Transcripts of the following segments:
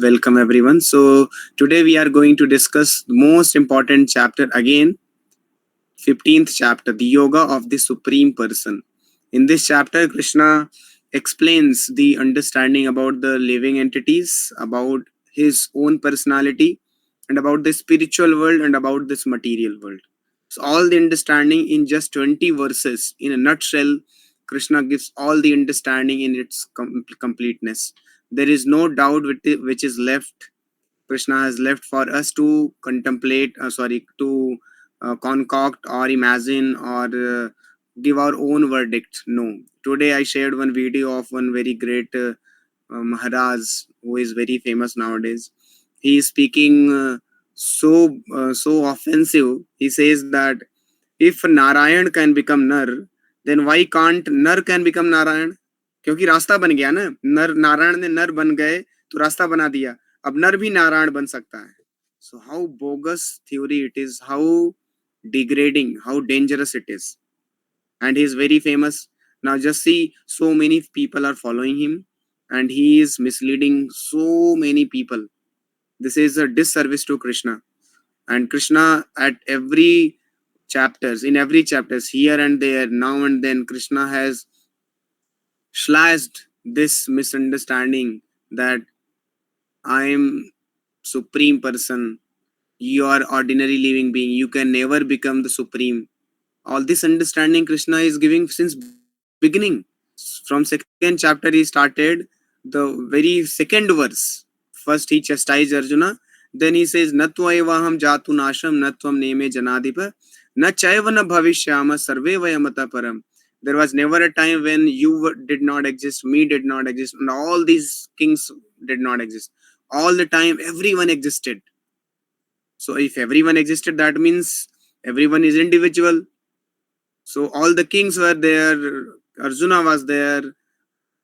welcome everyone. So today we are going to discuss the most important chapter again, 15th chapter, the Yoga of the Supreme Person. In this chapter, Krishna explains the understanding about the living entities, about his own personality, and about the spiritual world and about this material world. So all the understanding in just 20 verses. In a nutshell, Krishna gives all the understanding in its completeness. There is no doubt which is left. Krishna has left for us to contemplate, to concoct or imagine or give our own verdict. No. Today I shared one video of one very great Maharaj who is very famous nowadays. He is speaking so offensive. He says that if Narayan can become Nar, then why can't Nar can become Narayan? क्योंकि रास्ता बन गया ना, नर नारायण ने नर बन गए तो रास्ता बना दिया, अब नर भी नारायण बन सकता है. So how bogus theory it is, how degrading, how dangerous it is. And he is very famous. Now just see, so many people are following him and he is misleading so many people. This is a disservice to Krishna. And Krishna at every chapters, in every chapters, here and there, now and then, Krishna has slashed this misunderstanding that I am supreme person, you are ordinary living being, you can never become the supreme. All this understanding Krishna is giving since beginning. From second chapter he started the very second verse. First he chastised Arjuna, then he says natva evaham jatu nasham natvam neme janadipa na chaiva na bhavishyama sarve vayamata param. There was never a time when you did not exist, me did not exist, and all these kings did not exist. All the time everyone existed. So if everyone existed, that means everyone is individual. So all the kings were there, Arjuna was there,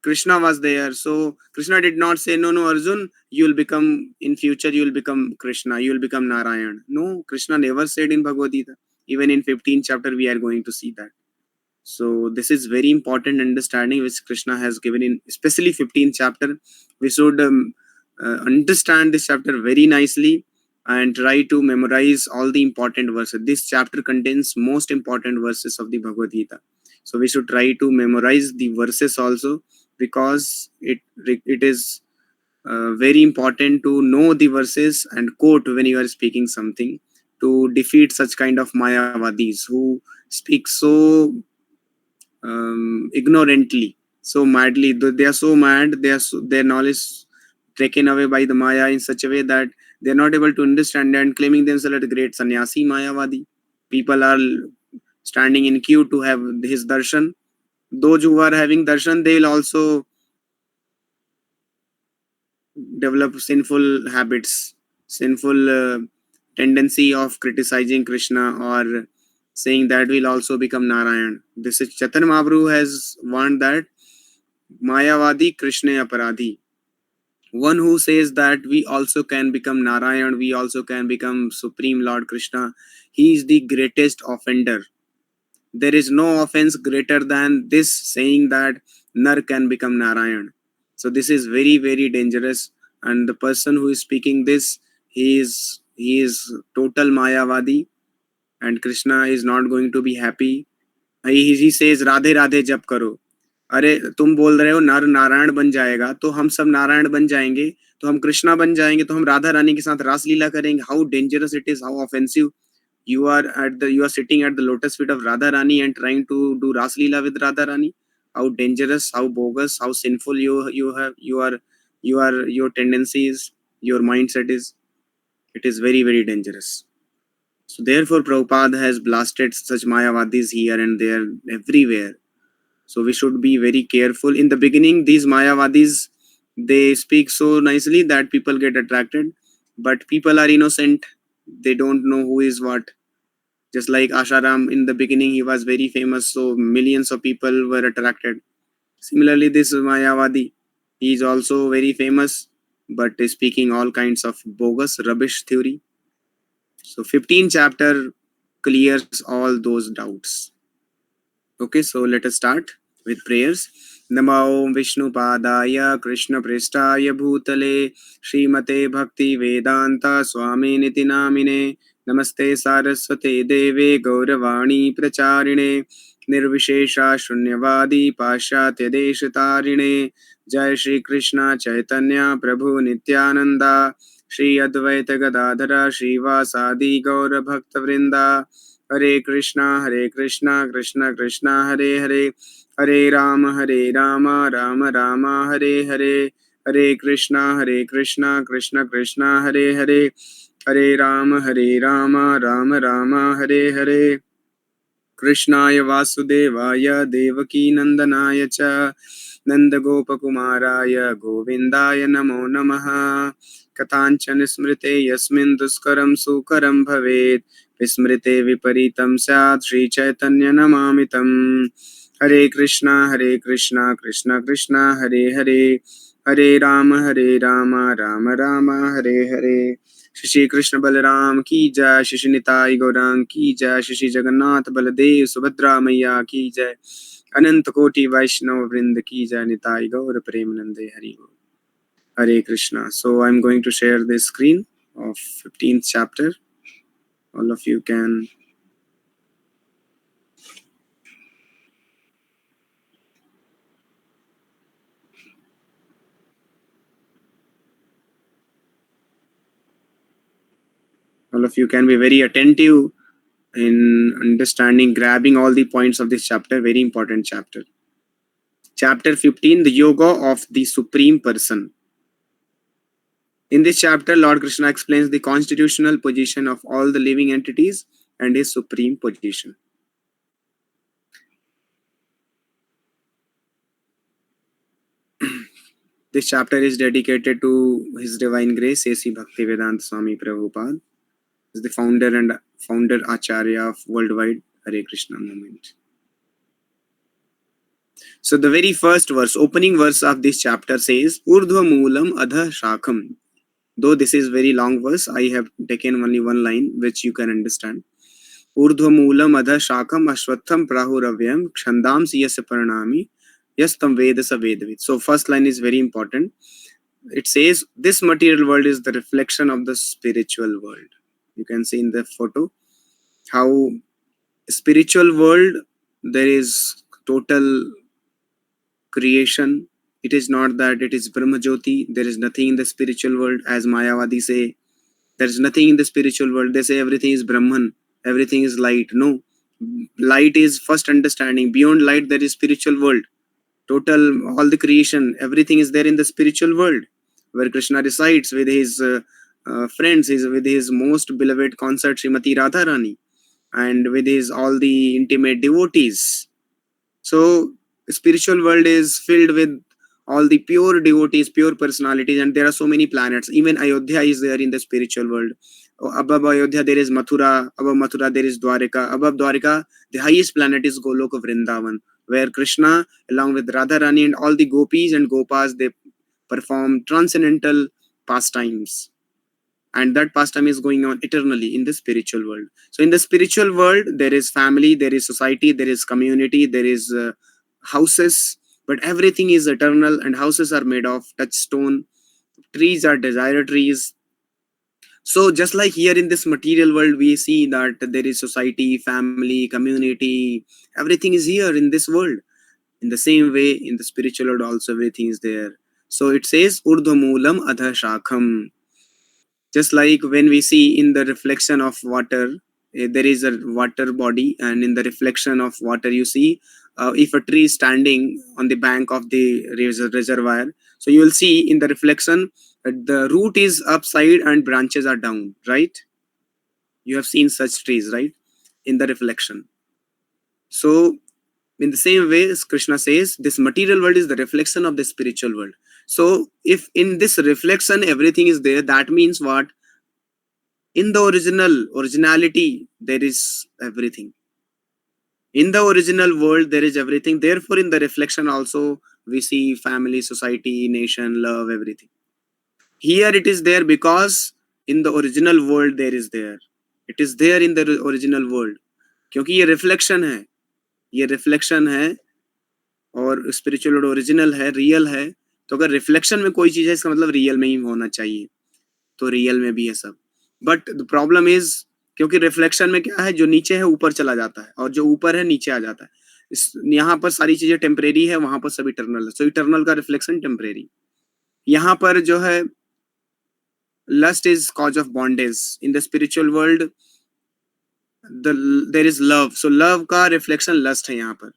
Krishna was there. So Krishna did not say, no, Arjun, you will become, in future, you will become Krishna, you will become Narayan. No, Krishna never said in Bhagavad Gita. Even in 15th chapter, we are going to see that. So this is very important understanding which Krishna has given in, especially 15th chapter. We should understand this chapter very nicely and try to memorize all the important verses. This chapter contains most important verses of the Bhagavad Gita. So we should try to memorize the verses also, because it is very important to know the verses and quote when you are speaking something, to defeat such kind of Mayavadis who speak so ignorantly, so madly. They are so mad, their knowledge taken away by the Maya in such a way that they are not able to understand, and claiming themselves as great sannyasi Mayavadi. People are standing in queue to have his darshan. Those who are having darshan, they will also develop sinful habits, sinful tendency of criticizing Krishna or saying that will also become Narayan. This is Chaitanya Mahaprabhu has warned that Mayavadi Krishna Aparadhi. One who says that we also can become Narayan, we also can become Supreme Lord Krishna, he is the greatest offender. There is no offense greater than this, saying that Nar can become Narayan. So this is very, very dangerous. And the person who is speaking this, he is total Mayavadi, and Krishna is not going to be happy. He says Radhe Radhe jap karo. अरे तुम बोल रहे हो नर नारायण बन जाएगा, तो हम सब नारायण बन जाएंगे, तो हम कृष्णा बन जाएंगे, तो हम राधा रानी के साथ रास लीला करेंगे. How dangerous it is, how offensive. You are sitting at the lotus feet of Radha Rani and trying to do Ras Leela with Radha Rani. How dangerous, how bogus, how sinful your tendencies, your mindset is. It is very, very dangerous. So therefore Prabhupada has blasted such Mayavadis here and there, everywhere. So we should be very careful. In the beginning, these Mayavadis, they speak so nicely that people get attracted, but people are innocent. They don't know who is what. Just like Asharam, in the beginning, he was very famous, so millions of people were attracted. Similarly, this Mayavadi, he is also very famous, but is speaking all kinds of bogus, rubbish theory. So 15th chapter clears all those doubts. Okay, so let us start with prayers. नमो ओं विष्णुपादाय कृष्णपृष्ठाय भूतले श्रीमते भक्तिवेदान्ता स्वामिनिति नामिने नमस्ते सारस्वते देवे गौरवाणी प्रचारिणे निर्विशेषा शून्यवादी पाश्चात्यदेशतारिणे जय श्री कृष्ण चैतन्य प्रभु नित्यानंदा श्री अद्वैत गदाधर श्रीवासादि गौर भक्त वृंदा हरे कृष्णा कृष्ण कृष्णा हरे हरे हरे राम राम राम हरे हरे हरे कृष्णा कृष्ण कृष्ण हरे हरे हरे राम राम राम हरे हरे कृष्णाय वासुदेवाय देवकी नंदनाय च नंदगोपकुमाराय गोविन्दाय नमो नमः कथाञ्चन स्मृते यस्मिन् दुष्करं सुकरं भवेत् विस्मृते विपरीतं स्यात् श्रीचैतन्य नमामि तम् हरे कृष्णा कृष्ण कृष्ण हरे हरे हरे राम राम राम हरे हरे श्री कृष्ण बलराम की जय, श्री निताई गौरांग की जय, श्री जगन्नाथ बलदेव सुभद्रा मैया की जय, अनंत कोटि वैष्णव वृंद की जय, निताई गौर प्रेमनंदे हरि बोल। Hare Krishna. So I'm going to share the screen of 15th chapter. All of you can. All of you can be very attentive in understanding, grabbing all the points of this chapter. Very important chapter. Chapter 15, the Yoga of the Supreme Person. In this chapter, Lord Krishna explains the constitutional position of all the living entities and his supreme position. This chapter is dedicated to His Divine Grace, A.C. Bhaktivedanta Swami Prabhupada, is the founder Acharya of worldwide Hare Krishna movement. So the very first verse, opening verse of this chapter says, Urdhva Moolam Adha Shakham. Though this is very long verse, I have taken only one line which you can understand. ऊर्ध्वमूलम अधः शाखम अश्वत्थम प्राहुरव्ययम छंदांसि यस्य परिणामि यस्तं वेद स वेदवित्. So first line is very important. It says this material world is the reflection of the spiritual world. You can see in the photo how spiritual world there is total creation. It is not that it is Brahma Jyoti. There is nothing in the spiritual world, as Mayavadi say. There is nothing in the spiritual world. They say everything is Brahman, everything is light. No, light is first understanding. Beyond light, there is spiritual world. Total, all the creation, everything is there in the spiritual world, where Krishna resides with his friends, with his most beloved consort Srimati Radharani, and with his all the intimate devotees. So spiritual world is filled with all the pure devotees, pure personalities, and there are so many planets. Even Ayodhya is there in the spiritual world. Above Ayodhya there is Mathura, above Mathura there is Dwarika, above Dwarika the highest planet is Golok of Vrindavan, where Krishna along with Radharani and all the gopis and gopas they perform transcendental pastimes, and that pastime is going on eternally in the spiritual world. So in the spiritual world there is family, there is society, there is community, there is houses, but everything is eternal, and houses are made of touchstone, trees are desire trees. So just like here in this material world we see that there is society, family, community, everything is here in this world. In the same way in the spiritual world also everything is there. So it says urdhvamulam adha shakham. Just like when we see in the reflection of water, there is a water body, and in the reflection of water you see if a tree is standing on the bank of the reservoir, so you will see in the reflection that the root is upside and branches are down, right? You have seen such trees, right, in the reflection. So in the same way as Krishna says, this material world is the reflection of the spiritual world. So if in this reflection everything is there, that means what? In the originality there is everything. In the original world there is everything, therefore in the reflection also we see family, society, nation, love, everything. Here it is there because in the original world there is there, it is there in the original world. क्योंकि ये reflection है, ये reflection है और spiritual world original है, real है, तो अगर रिफ्लेक्शन में कोई चीज है इसका मतलब रियल में ही होना चाहिए, तो रियल में भी है सब। बट द प्रॉब्लम इज, क्योंकि रिफ्लेक्शन में क्या है, जो नीचे है ऊपर चला जाता है और जो ऊपर है नीचे आ जाता है। यहाँ पर सारी चीजें टेम्परेरी है, वहां पर सब इटर्नल है, सो इटर्नल का रिफ्लेक्शन टेम्परेरी। यहाँ पर जो है lust is cause of bondage in the spiritual world, there is love, so love का reflection lust है यहाँ पर।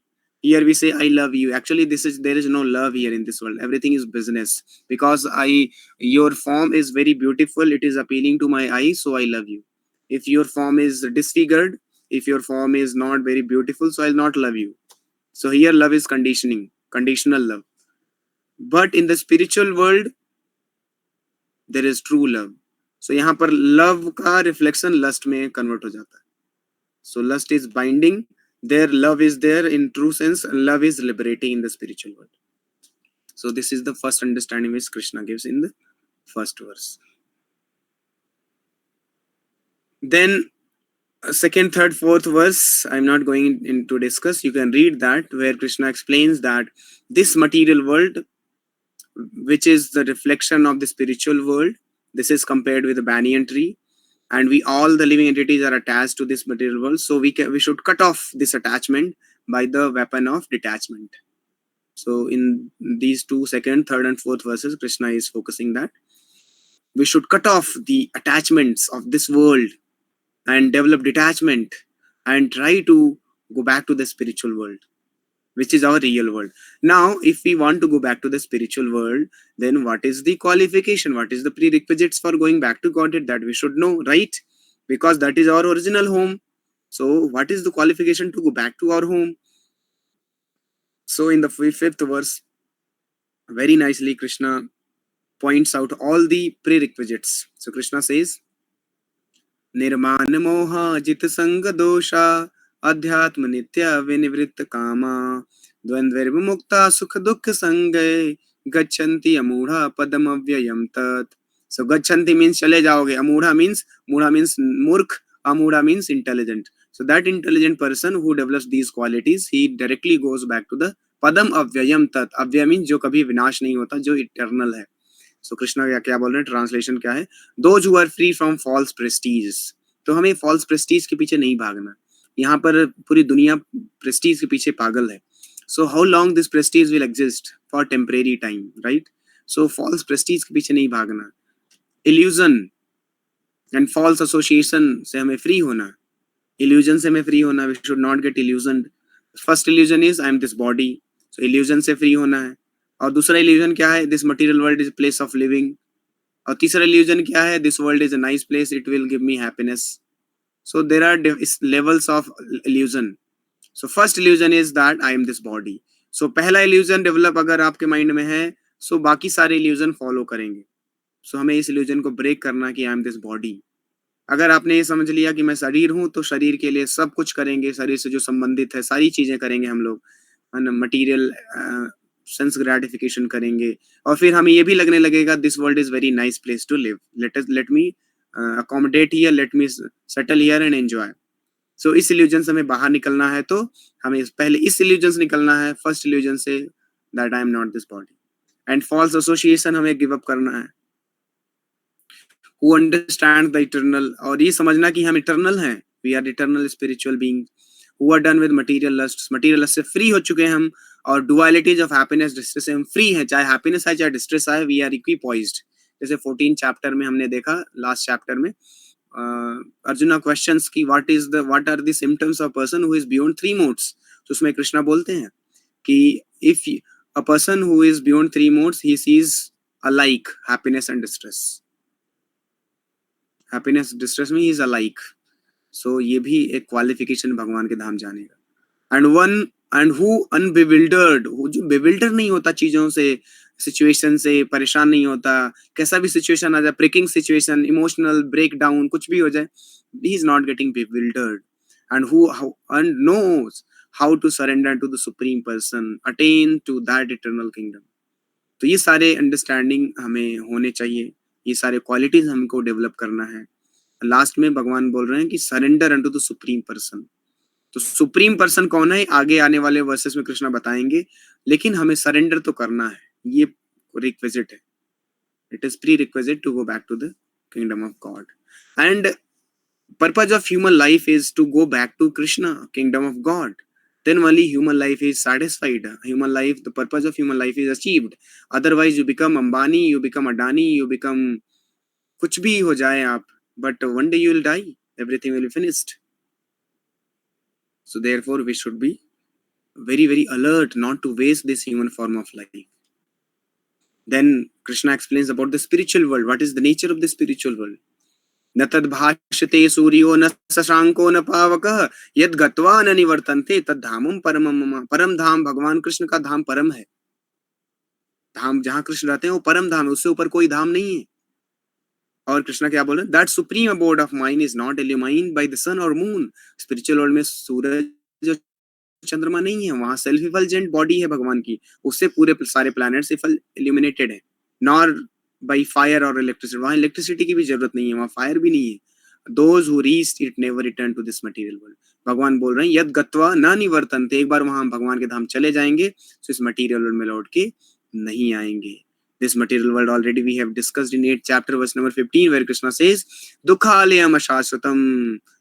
Here we say I love you, actually there is no love here in this world, everything is business, because your form is very beautiful, it is appealing to my eyes, so I love you. If your form is disfigured, if your form is not very beautiful, so I'll not love you. So here love is conditional love. But in the spiritual world there is true love, so यहाँ पर love का reflection lust में convert हो जाता है। So lust is binding, there love is there in true sense, love is liberating in the spiritual world. So this is the first understanding which Krishna gives in the first verse. Then second, third, fourth verse I'm not going in to discuss, you can read that, where Krishna explains that this material world, which is the reflection of the spiritual world, this is compared with a banyan tree, and we all the living entities are attached to this material world, so we should cut off this attachment by the weapon of detachment. So in these two, second, third and fourth verses, Krishna is focusing that we should cut off the attachments of this world and develop detachment and try to go back to the spiritual world, which is our real world. Now if we want to go back to the spiritual world, then what is the qualification, what is the prerequisites for going back to Godhead, that we should know, right? Because that is our original home. So what is the qualification to go back to our home? So in the fifth verse, very nicely Krishna points out all the prerequisites. So Krishna says, Nirman moha jit sanga dosha adhyatma nitya vinivritta kama dvandver vimukta sukha dukha sangai gachanti amudha padam avyayam tat. So gachanti means chale jaoge, amudha means murkh, amudha means intelligent. So that intelligent person who develops these qualities, he directly goes back to the padam avyayam tat. Avyaya means जो कभी विनाश नहीं होता, जो eternal है. सो कृष्णा क्या बोल रहे हैं, ट्रांसलेशन क्या है, those who are free from false prestige. तो हमें फॉल्स प्रेस्टीज के पीछे नहीं भागना, यहाँ पर पूरी दुनिया प्रेस्टीज के पीछे पागल है। So how long this prestige will exist, for temporary time, right? So false prestige के पीछे नहीं भागना, इल्यूजन एंड फॉल्स एसोसिएशन से हमें फ्री होना, इल्यूजन से हमें फ्री होना, we should not get illusion. First illusion is I am this body, so illusion से फ्री होना है। और दूसरा इल्यूजन क्या है, this material world is place of living. और तीसरा इल्यूजन क्या है, this world is a nice place, it will give me happiness. So there are levels of illusion. So first illusion is that I am this body. So पहला illusion develop अगर आपके mind में है, सो बाकी सारे illusion follow करेंगे। सो हमें इस इल्यूजन को ब्रेक करना कि आई एम दिस बॉडी। अगर आपने ये समझ लिया कि मैं शरीर हूँ, तो शरीर के लिए सब कुछ करेंगे, शरीर से जो संबंधित है सारी चीजें करेंगे हम लोग, मटीरियल सेंस ग्रेटिफिकेशन करेंगे, और फिर हमें ये भी लगने लगेगा this world is very nice place to live, let me accommodate here, let me settle here and enjoy. So इस इल्यूजन से हमें बाहर निकलना है, तो हमें पहले इस इल्यूजन से निकलना है, फर्स्ट इल्यूजन से, that I am not this body, and false association हमें गिव अप करना है। Who understand the eternal, और ये समझना कि हम इटर्नल हैं, we are eternal spiritual beings who are done with material lusts, material lust से फ्री हो चुके हैं हम, और dualities of happiness distress से हम फ्री हैं, चाहे happiness आए चाहे distress आए, we are equipoised। जैसे 14 चैप्टर में हमने देखा, लास्ट चैप्टर में अर्जुना क्वेश्चंस की what are the symptoms of a person who is beyond three modes, तो उसमें कृष्णा बोलते हैं कि if a person who is beyond three modes, he sees alike happiness and distress, happiness distress में is alike. सो ये भी एक क्वालिफिकेशन भगवान के धाम जाने का। एंड हु अनबिविल्डर्ड, जो बिविल्डर नहीं होता चीजों से, सिचुएशन से परेशान नहीं होता, कैसा भी सिचुएशन आ जाए, breaking situation, emotional break down, कुछ भी हो जाए, he is not getting bewildered, and who knows how to surrender to the supreme person, attain to that eternal kingdom. तो ये सारे अंडरस्टैंडिंग हमें होने चाहिए, ये सारे क्वालिटीज हमको डेवलप करना है। लास्ट में भगवान बोल रहे हैं कि surrender unto the supreme person, तो सुप्रीम पर्सन कौन है आगे आने वाले वर्सेस में कृष्णा बताएंगे, लेकिन हमें सरेंडर तो करना है, ये रिक्विजिट है. It is prerequisite to go back to the kingdom of God. And purpose of human life is to go back to Krishna, kingdom of God. Then only human life is satisfied. Human life, the purpose of human life is achieved. Otherwise, you become Ambani, you become Adani, you become कुछ भी हो जाए आप, but one day you will die. Everything will be finished. So therefore, we should be very, very alert not to waste this human form of life. Then Krishna explains about the spiritual world. What is the nature of the spiritual world? न तद्भाष्यते सूर्यो न शशांको न पावकः यद गत्वा न निवर्तन्ते तद्धामं परमं मम. परम धाम भगवान कृष्ण का धाम परम है. धाम जहाँ कृष्ण रहते हैं वो परम धाम है, उससे ऊपर कोई धाम नहीं है. और कृष्ण क्या बोले? That supreme abode of mind is not illumined by the sun और मून. स्पिरिचुअल वर्ल्ड में सूरज चंद्रमा नहीं है, वहां सेल्फ इफल्जेंट बॉडी है भगवान की, उससे पूरे सारे प्लैनेट्स इल्यूमिनेटेड है. नॉर बाई फायर और इलेक्ट्रिसिटी. वहां इलेक्ट्रिसिटी की भी जरूरत नहीं है, वहां फायर भी नहीं है. Those who reached it never return to this material world. भगवान बोल रहे हैं यद गत्वा न निवर्तन्ते. एक बार वहां भगवान के धाम चले जाएंगे तो इस मटीरियल वर्ल्ड में लौट के नहीं आएंगे. This material world already we have discussed in 8th chapter verse number 15 where Krishna says dukhalayam ashashvatam.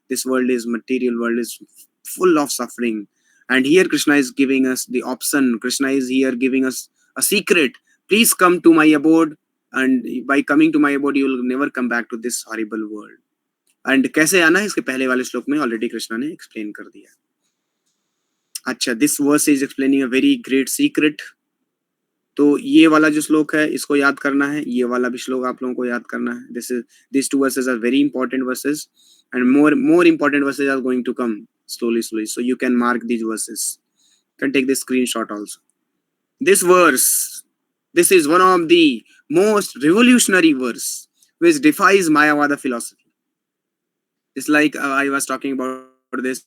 This world is material world is full of suffering. And here Krishna is giving us the option. Krishna is here giving us a secret. Please come to my abode, and by coming to my abode you will never come back to this horrible world. And कैसे आना है इसके पहले वाले श्लोक में already Krishna ने explain कर दिया. अच्छा, this verse is explaining a very great secret. तो ये वाला जो श्लोक है इसको याद करना है, ये वाला भी श्लोक आप लोगों को याद करना है. This two verses are very important verses and more important verses are going to come slowly, so you can mark these verses. You can take this screenshot also. This verse, this is one of the most revolutionary verse which defies Mayavada philosophy. It's like I was talking about this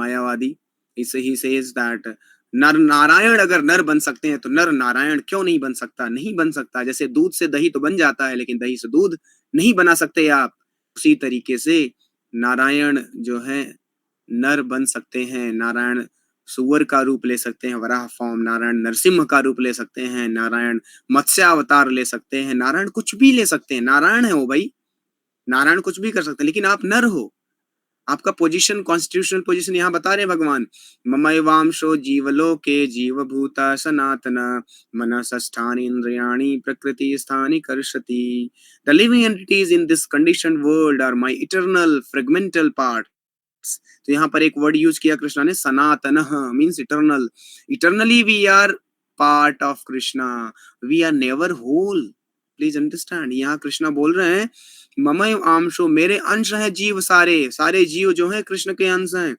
Mayavadi. He says that नर नारायण अगर नर बन सकते हैं तो नर नारायण क्यों नहीं बन सकता? नहीं बन सकता. जैसे दूध से दही तो बन जाता है, लेकिन दही से दूध नहीं बना सकते आप. उसी तरीके से नारायण जो है नर बन सकते हैं. नारायण सुअर का रूप ले सकते हैं, वराह फॉर्म. नारायण नरसिंह का रूप ले सकते हैं. नारायण मत्स्य अवतार ले सकते हैं. नारायण कुछ भी ले सकते हैं. नारायण है वो भाई, नारायण कुछ भी कर सकते हैं, लेकिन आप नर हो. आपका पोजीशन, कॉन्स्टिट्यूशनल पोजीशन यहाँ बता रहे हैं भगवान. ममैवांशो जीवलोके जीवभूता सनातन मनसस्थानि इंद्रियाणि प्रकृति स्थानि कर्षति. The living entities in this conditioned world are my eternal fragmental parts. तो यहाँ पर एक वर्ड यूज किया कृष्णा ने, सनातन, means eternal. Eternally we are part of Krishna, we are never whole. Please understand. यहाँ कृष्णा बोल रहे हैं ममय आंशो, मेरे अंश है जीव. सारे जीव जो हैं कृष्ण के अंश हैं.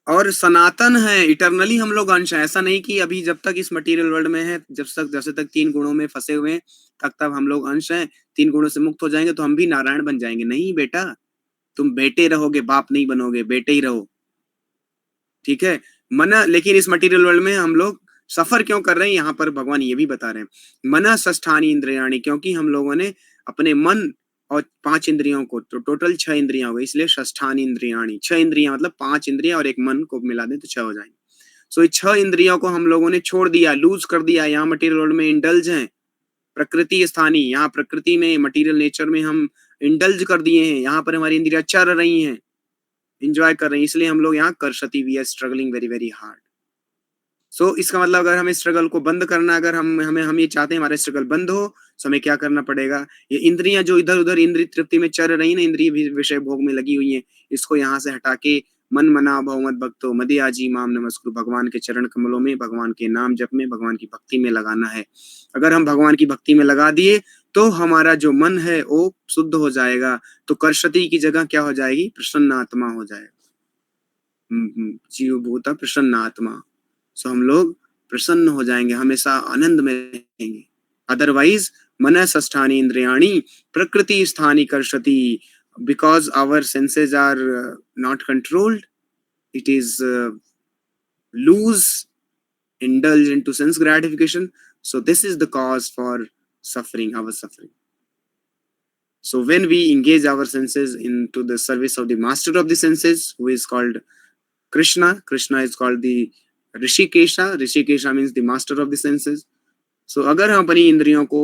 और सनातन है, इटरनली हम लोग अंश हैं. ऐसा नहीं कि अभी जब तक इस मटेरियल वर्ल्ड में है, जैसे तक 3 गुणों में फंसे हुए हैं तब हम लोग अंश हैं. 3 गुणों से मुक्त हो जाएंगे तो हम भी नारायण बन जाएंगे. नहीं बेटा, तुम बेटे रहोगे, बाप नहीं बनोगे, बेटे ही रहो. ठीक है मना. लेकिन इस मटेरियल वर्ल्ड में हम लोग सफर क्यों कर रहे हैं, यहाँ पर भगवान ये भी बता रहे हैं. मना षष्ठानि इंद्रियाणि, क्योंकि हम लोगों ने अपने मन और 5 इंद्रियों को, तो टोटल 6 इंद्रियां हो गई, इसलिए षष्ठानि इंद्रियाणि. 6 इंद्रियां मतलब 5 इंद्रियां और एक मन को मिला दें तो 6 हो जाएंगे. सो ये 6 इंद्रियों को हम लोगों ने छोड़ दिया, लूज कर दिया. यहाँ मटेरियल वर्ल्ड में इंडल्ज हैं. प्रकृति स्थानी, यहाँ प्रकृति में, मटेरियल नेचर में हम इंडल्ज कर दिए हैं. यहाँ पर हमारी इंद्रियां चल रही हैं, इंजॉय कर रहे हैं, इसलिए हम लोग यहाँ कर्षति, we are struggling very very hard. So इसका मतलब अगर हमें स्ट्रगल को बंद करना, अगर हम ये चाहते हैं हमारा स्ट्रगल बंद हो, तो हमें क्या करना पड़ेगा? ये इंद्रियां जो इधर उधर इंद्रिय तृप्ति में चल रही ना, इंद्रिय विषय भोग में लगी हुई हैं, इसको यहाँ से हटा के मन मना भवमत भक्तो मदयाजी माम नमस्कुरु, भगवान के चरण कमलों में, भगवान के नाम जप में, भगवान की भक्ति में लगाना है. अगर हम भगवान की भक्ति में लगा दिए तो हमारा जो मन है वो शुद्ध हो जाएगा. तो कर्षति की जगह क्या हो जाएगी? प्रसन्न आत्मा हो जाएगा. जीव भूता प्रसन्न आत्मा. सो हम लोग प्रसन्न हो जाएंगे, हमेशा आनंद में रहेंगे. अदरवाइज मन षष्ठानि इंद्रियाणि प्रकृति स्थानि कर्षति. Because our senses are not controlled, it is loose, indulge into sense gratification. So this is the cause for suffering, our suffering. So when we engage our senses into the service of the master of the senses, who is called Krishna, Krishna is called the Rishikesha. Rishikesha means the master of the senses. So अगर हम अपनी इंद्रियों को,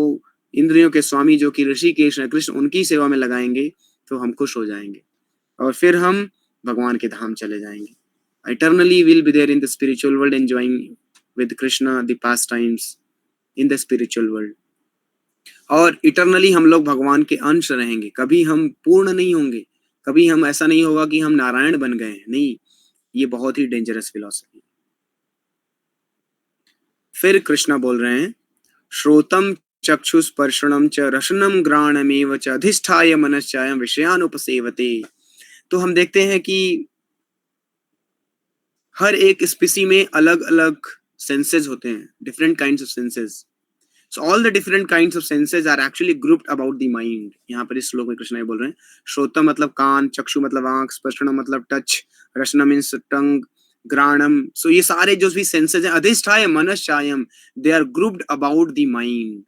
इंद्रियों के स्वामी जो कि ऋषिकेश है कृष्ण, उनकी सेवा में लगाएंगे तो हम खुश हो जाएंगे और फिर हम भगवान के धाम चले जाएंगे. Eternally we'll be there in the spiritual world, enjoying with Krishna the pastimes in the spiritual world. और इटरनली हम लोग भगवान के अंश रहेंगे. कभी हम पूर्ण नहीं होंगे, कभी हम ऐसा नहीं होगा कि हम नारायण बन गए हैं. नहीं, ये बहुत ही डेंजरस फिलॉसफी. फिर कृष्णा बोल रहे हैं, श्रोतम चक्षुस्पर्शनम च रसनम घ्राणमेव च अधिष्ठाय मनश्चायं विषयानुपसेवते. तो हम देखते हैं कि हर एक स्पीसी में अलग अलग सेंसेस होते हैं, different kinds of senses. So all the different kinds of senses are actually grouped about the mind. यहाँ पर इस श्लोक में कृष्ण ये बोल रहे हैं, श्रोतम मतलब कान, चक्षु मतलब आंख, स्पर्शनम मतलब टच, रसनम मीन्स टंग, घ्राणम. सो ये सारे जो भी सेंसेस हैं, अधिष्ठाय मनश्चायम, they are grouped about the mind.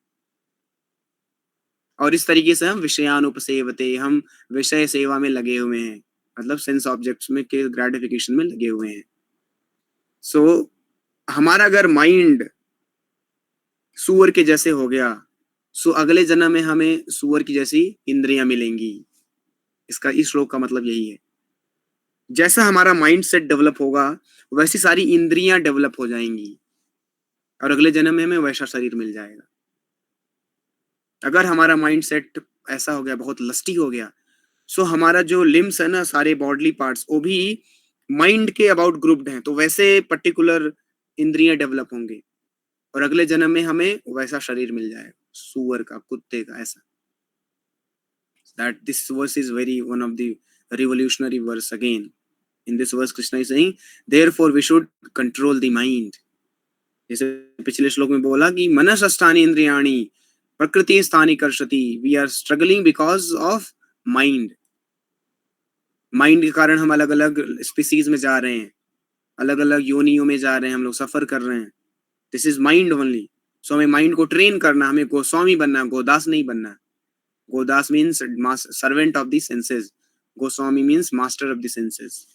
और इस तरीके से हम विषयानुपसेवते, हम विषय सेवा में लगे हुए हैं, मतलब सेंस ऑब्जेक्ट्स में के ग्रेटिफिकेशन में लगे हुए हैं. सो हमारा अगर माइंड सुअर के जैसे हो गया, सो अगले जन्म में हमें सुअर की जैसी इंद्रियां मिलेंगी. इसका इस श्लोक का मतलब यही है. जैसा हमारा माइंड सेट डेवलप होगा वैसी सारी इंद्रियां डेवलप हो जाएंगी और अगले जन्म में हमें वैसा शरीर मिल जाएगा. अगर हमारा माइंड सेट ऐसा हो गया, बहुत लस्टी हो गया, सो हमारा जो लिम्स है ना, सारे बॉडली पार्ट्स, वो भी माइंड के अबाउट ग्रुप्ड हैं, तो वैसे पर्टिकुलर इंद्रियां डेवलप होंगे और अगले जन्म में हमें वैसा शरीर मिल जाएगा, सुअर का, कुत्ते का, ऐसा. That this verse is very one of the revolutionary verse again. In this verse Krishna is saying, therefore we should control the mind. जैसे पिछले श्लोक में बोला कि मनसस्थानि इंद्रियाणि प्रकृति स्थानि कर्षति. We are struggling because of mind. Mind के कारण हम अलग अलग स्पीसीज में जा रहे हैं, अलग अलग योनियों में जा रहे हैं, हम लोग सफर कर रहे हैं. This is mind only. So हमें माइंड को ट्रेन करना, हमें गोस्वामी बनना, गोदास नहीं बनना. गोदास means servant of the senses, गोस्वामी means master of the senses.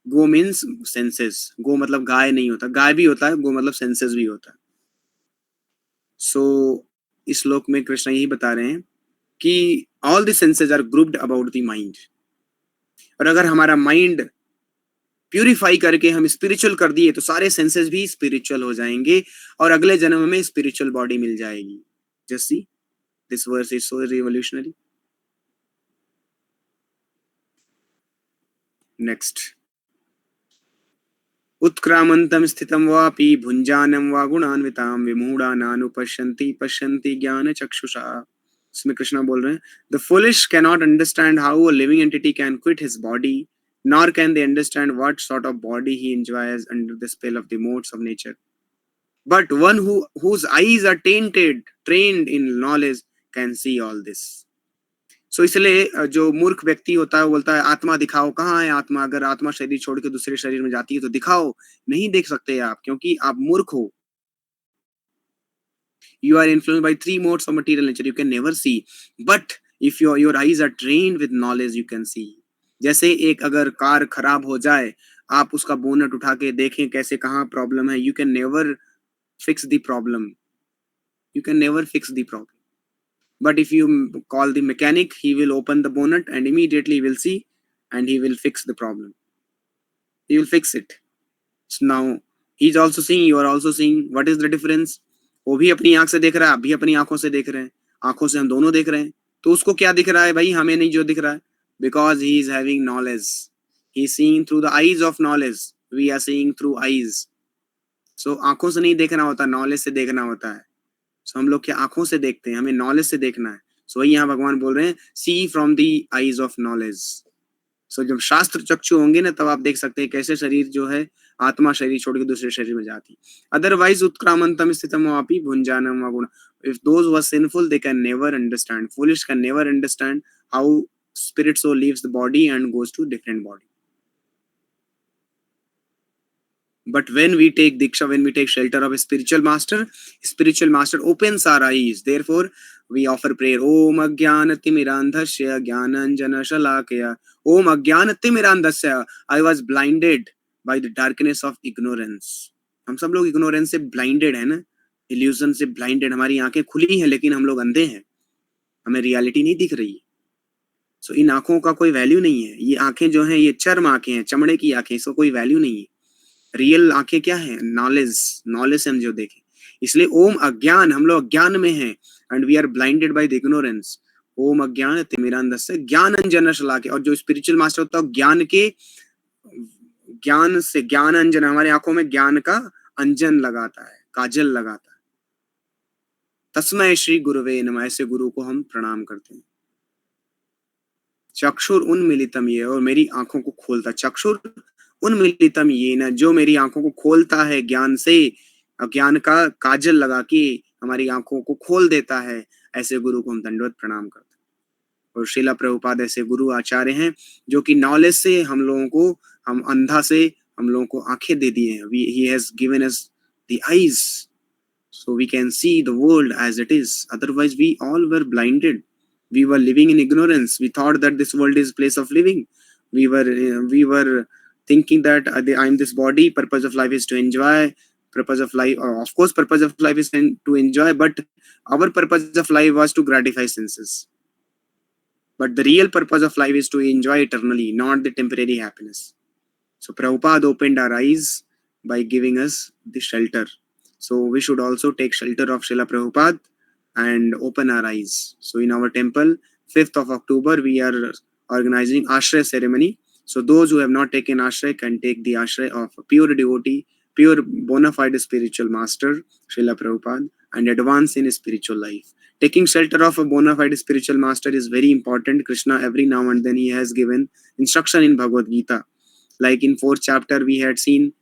गो मीन्स सेंसेस, गो मतलब गाय नहीं होता, गाय भी होता है, गो मतलब सेंसेस भी होता है. सो इस श्लोक में कृष्ण यही बता रहे हैं कि all the senses are grouped about the mind. और अगर हमारा माइंड प्यूरिफाई करके हम स्पिरिचुअल कर दिए तो सारे सेंसेस भी स्पिरिचुअल हो जाएंगे और अगले जन्म में स्पिरिचुअल बॉडी मिल जाएगी. Just see, this verse is so revolutionary. Next, उत्क्रामंतम स्थितम वापि भुंजानम वा गुणान्विताम विमूढ़ानानुपश्यन्ति पश्यन्ति ज्ञान चक्षुषा. इसमें कृष्णा बोल रहे हैं, the foolish can not understand how a living entity can quit his body, nor can they understand what sort of body he enjoys under the spell of the modes of nature. But one whose eyes are trained in knowledge can see all this. So इसलिए जो मूर्ख व्यक्ति होता है वो बोलता है, आत्मा दिखाओ, कहाँ है आत्मा? अगर आत्मा शरीर छोड़ के दूसरे शरीर में जाती है तो दिखाओ. नहीं देख सकते आप, क्योंकि आप मूर्ख हो. You are influenced by three modes of material nature, you can never see. But if your eyes are trained with knowledge, you can see. जैसे एक अगर कार खराब हो जाए, आप उसका बोनट उठा के देखें कैसे, कहाँ प्रॉब्लम है, you can never fix the problem. You can never fix the problem. But if you call the mechanic, he will open the bonnet and immediately will see and he will fix the problem. He will fix it. So now he is also seeing, you are also seeing. What is the difference? वो भी अपनी आंख से देख रहा है, आप भी अपनी आंखों से देख रहे हैं, आंखों से हम दोनों देख रहे हैं. तो उसको क्या दिख रहा है भाई? हमें नहीं जो दिख रहा है. Because he is having knowledge, he is seeing through the eyes of knowledge. We are seeing through eyes. So आंखों से नहीं देखना होता, नॉलेज से देखना होता है. So हम लोग क्या आंखों से देखते हैं, हमें नॉलेज से देखना है. So वही यहाँ भगवान बोल रहे हैं, see from the eyes of knowledge. So जब शास्त्र चक्षु होंगे ना, तब आप देख सकते हैं कैसे शरीर जो है, आत्मा शरीर छोड़ के दूसरे शरीर में जाती. Otherwise उत्क्रामंतम स्थितम वापि भुंजानम वा गुण. If those who are sinful, they can never understand. Foolish can never understand how spirit soul leaves the body and goes to different body. But when we take diksha, when we take shelter of a spiritual master opens our eyes. Therefore, we offer prayer. Om Ajnanatimirandhasya Jnananjanashalakaya. Om Ajnanatimirandhasya. I was blinded by the darkness of ignorance. हम सब लोग ignorance से blinded है ना, illusion से blinded. हमारी आंखें खुली हैं लेकिन हम लोग अंधे हैं, हमें reality नहीं दिख रही. So इन आंखों का कोई वैल्यू नहीं है. ये आंखें जो हैं ये चर्म आंखें हैं, चमड़े की आंखें, इसको कोई वैल्यू नहीं है. रियल आंखें क्या है? नॉलेज से हम जो देखें. इसलिए ओम अज्ञान, हम लोग अज्ञान में हैं and we are blinded by the ignorance. ओम अज्ञान तिमिरांधस्य ज्ञान अंजन शलाके. और जो स्पिरिचुअल मास्टर होता है ज्ञान के, ज्ञान से ज्ञान अंजन, हमारे आंखों में ज्ञान का अंजन लगाता है, काजल लगाता है. तस्मै श्री गुरुवे नमः. ऐसे गुरु को हम प्रणाम करते हैं. चक्षुर उन्मीलितम ये, और मेरी आंखों को खोलता. चक्षुर उन्मीलितम ये न, जो मेरी आंखों को खोलता है ज्ञान से, ज्ञान का काजल लगा के हमारी आंखों को खोल देता है. ऐसे गुरु को हम दंडवत प्रणाम करते हैं. और श्रीला प्रभुपाद ऐसे गुरु आचार्य हैं जो कि नॉलेज से हम लोगों को, हम अंधा से हम लोगों को आंखें दे दिए हैं. He has given us the eyes so we can see the world as it is. Otherwise we all were blinded. We were living in ignorance. We thought that this world is place of living. We were thinking that I'm this body. Purpose of life is to enjoy. Purpose of life, of course, purpose of life is to enjoy. But our purpose of life was to gratify senses. But the real purpose of life is to enjoy eternally, not the temporary happiness. So Prabhupada opened our eyes by giving us the shelter. So we should also take shelter of Srila Prabhupada and open our eyes. So in our temple, 5th of October, we are organizing Ashraya ceremony. So those who have not taken Ashraya can take the Ashraya of a pure devotee, pure bona fide spiritual master, Srila Prabhupada, and advance in spiritual life. Taking shelter of a bona fide spiritual master is very important. Krishna every now and then he has given instruction in Bhagavad Gita. Like in 4th chapter we had seen,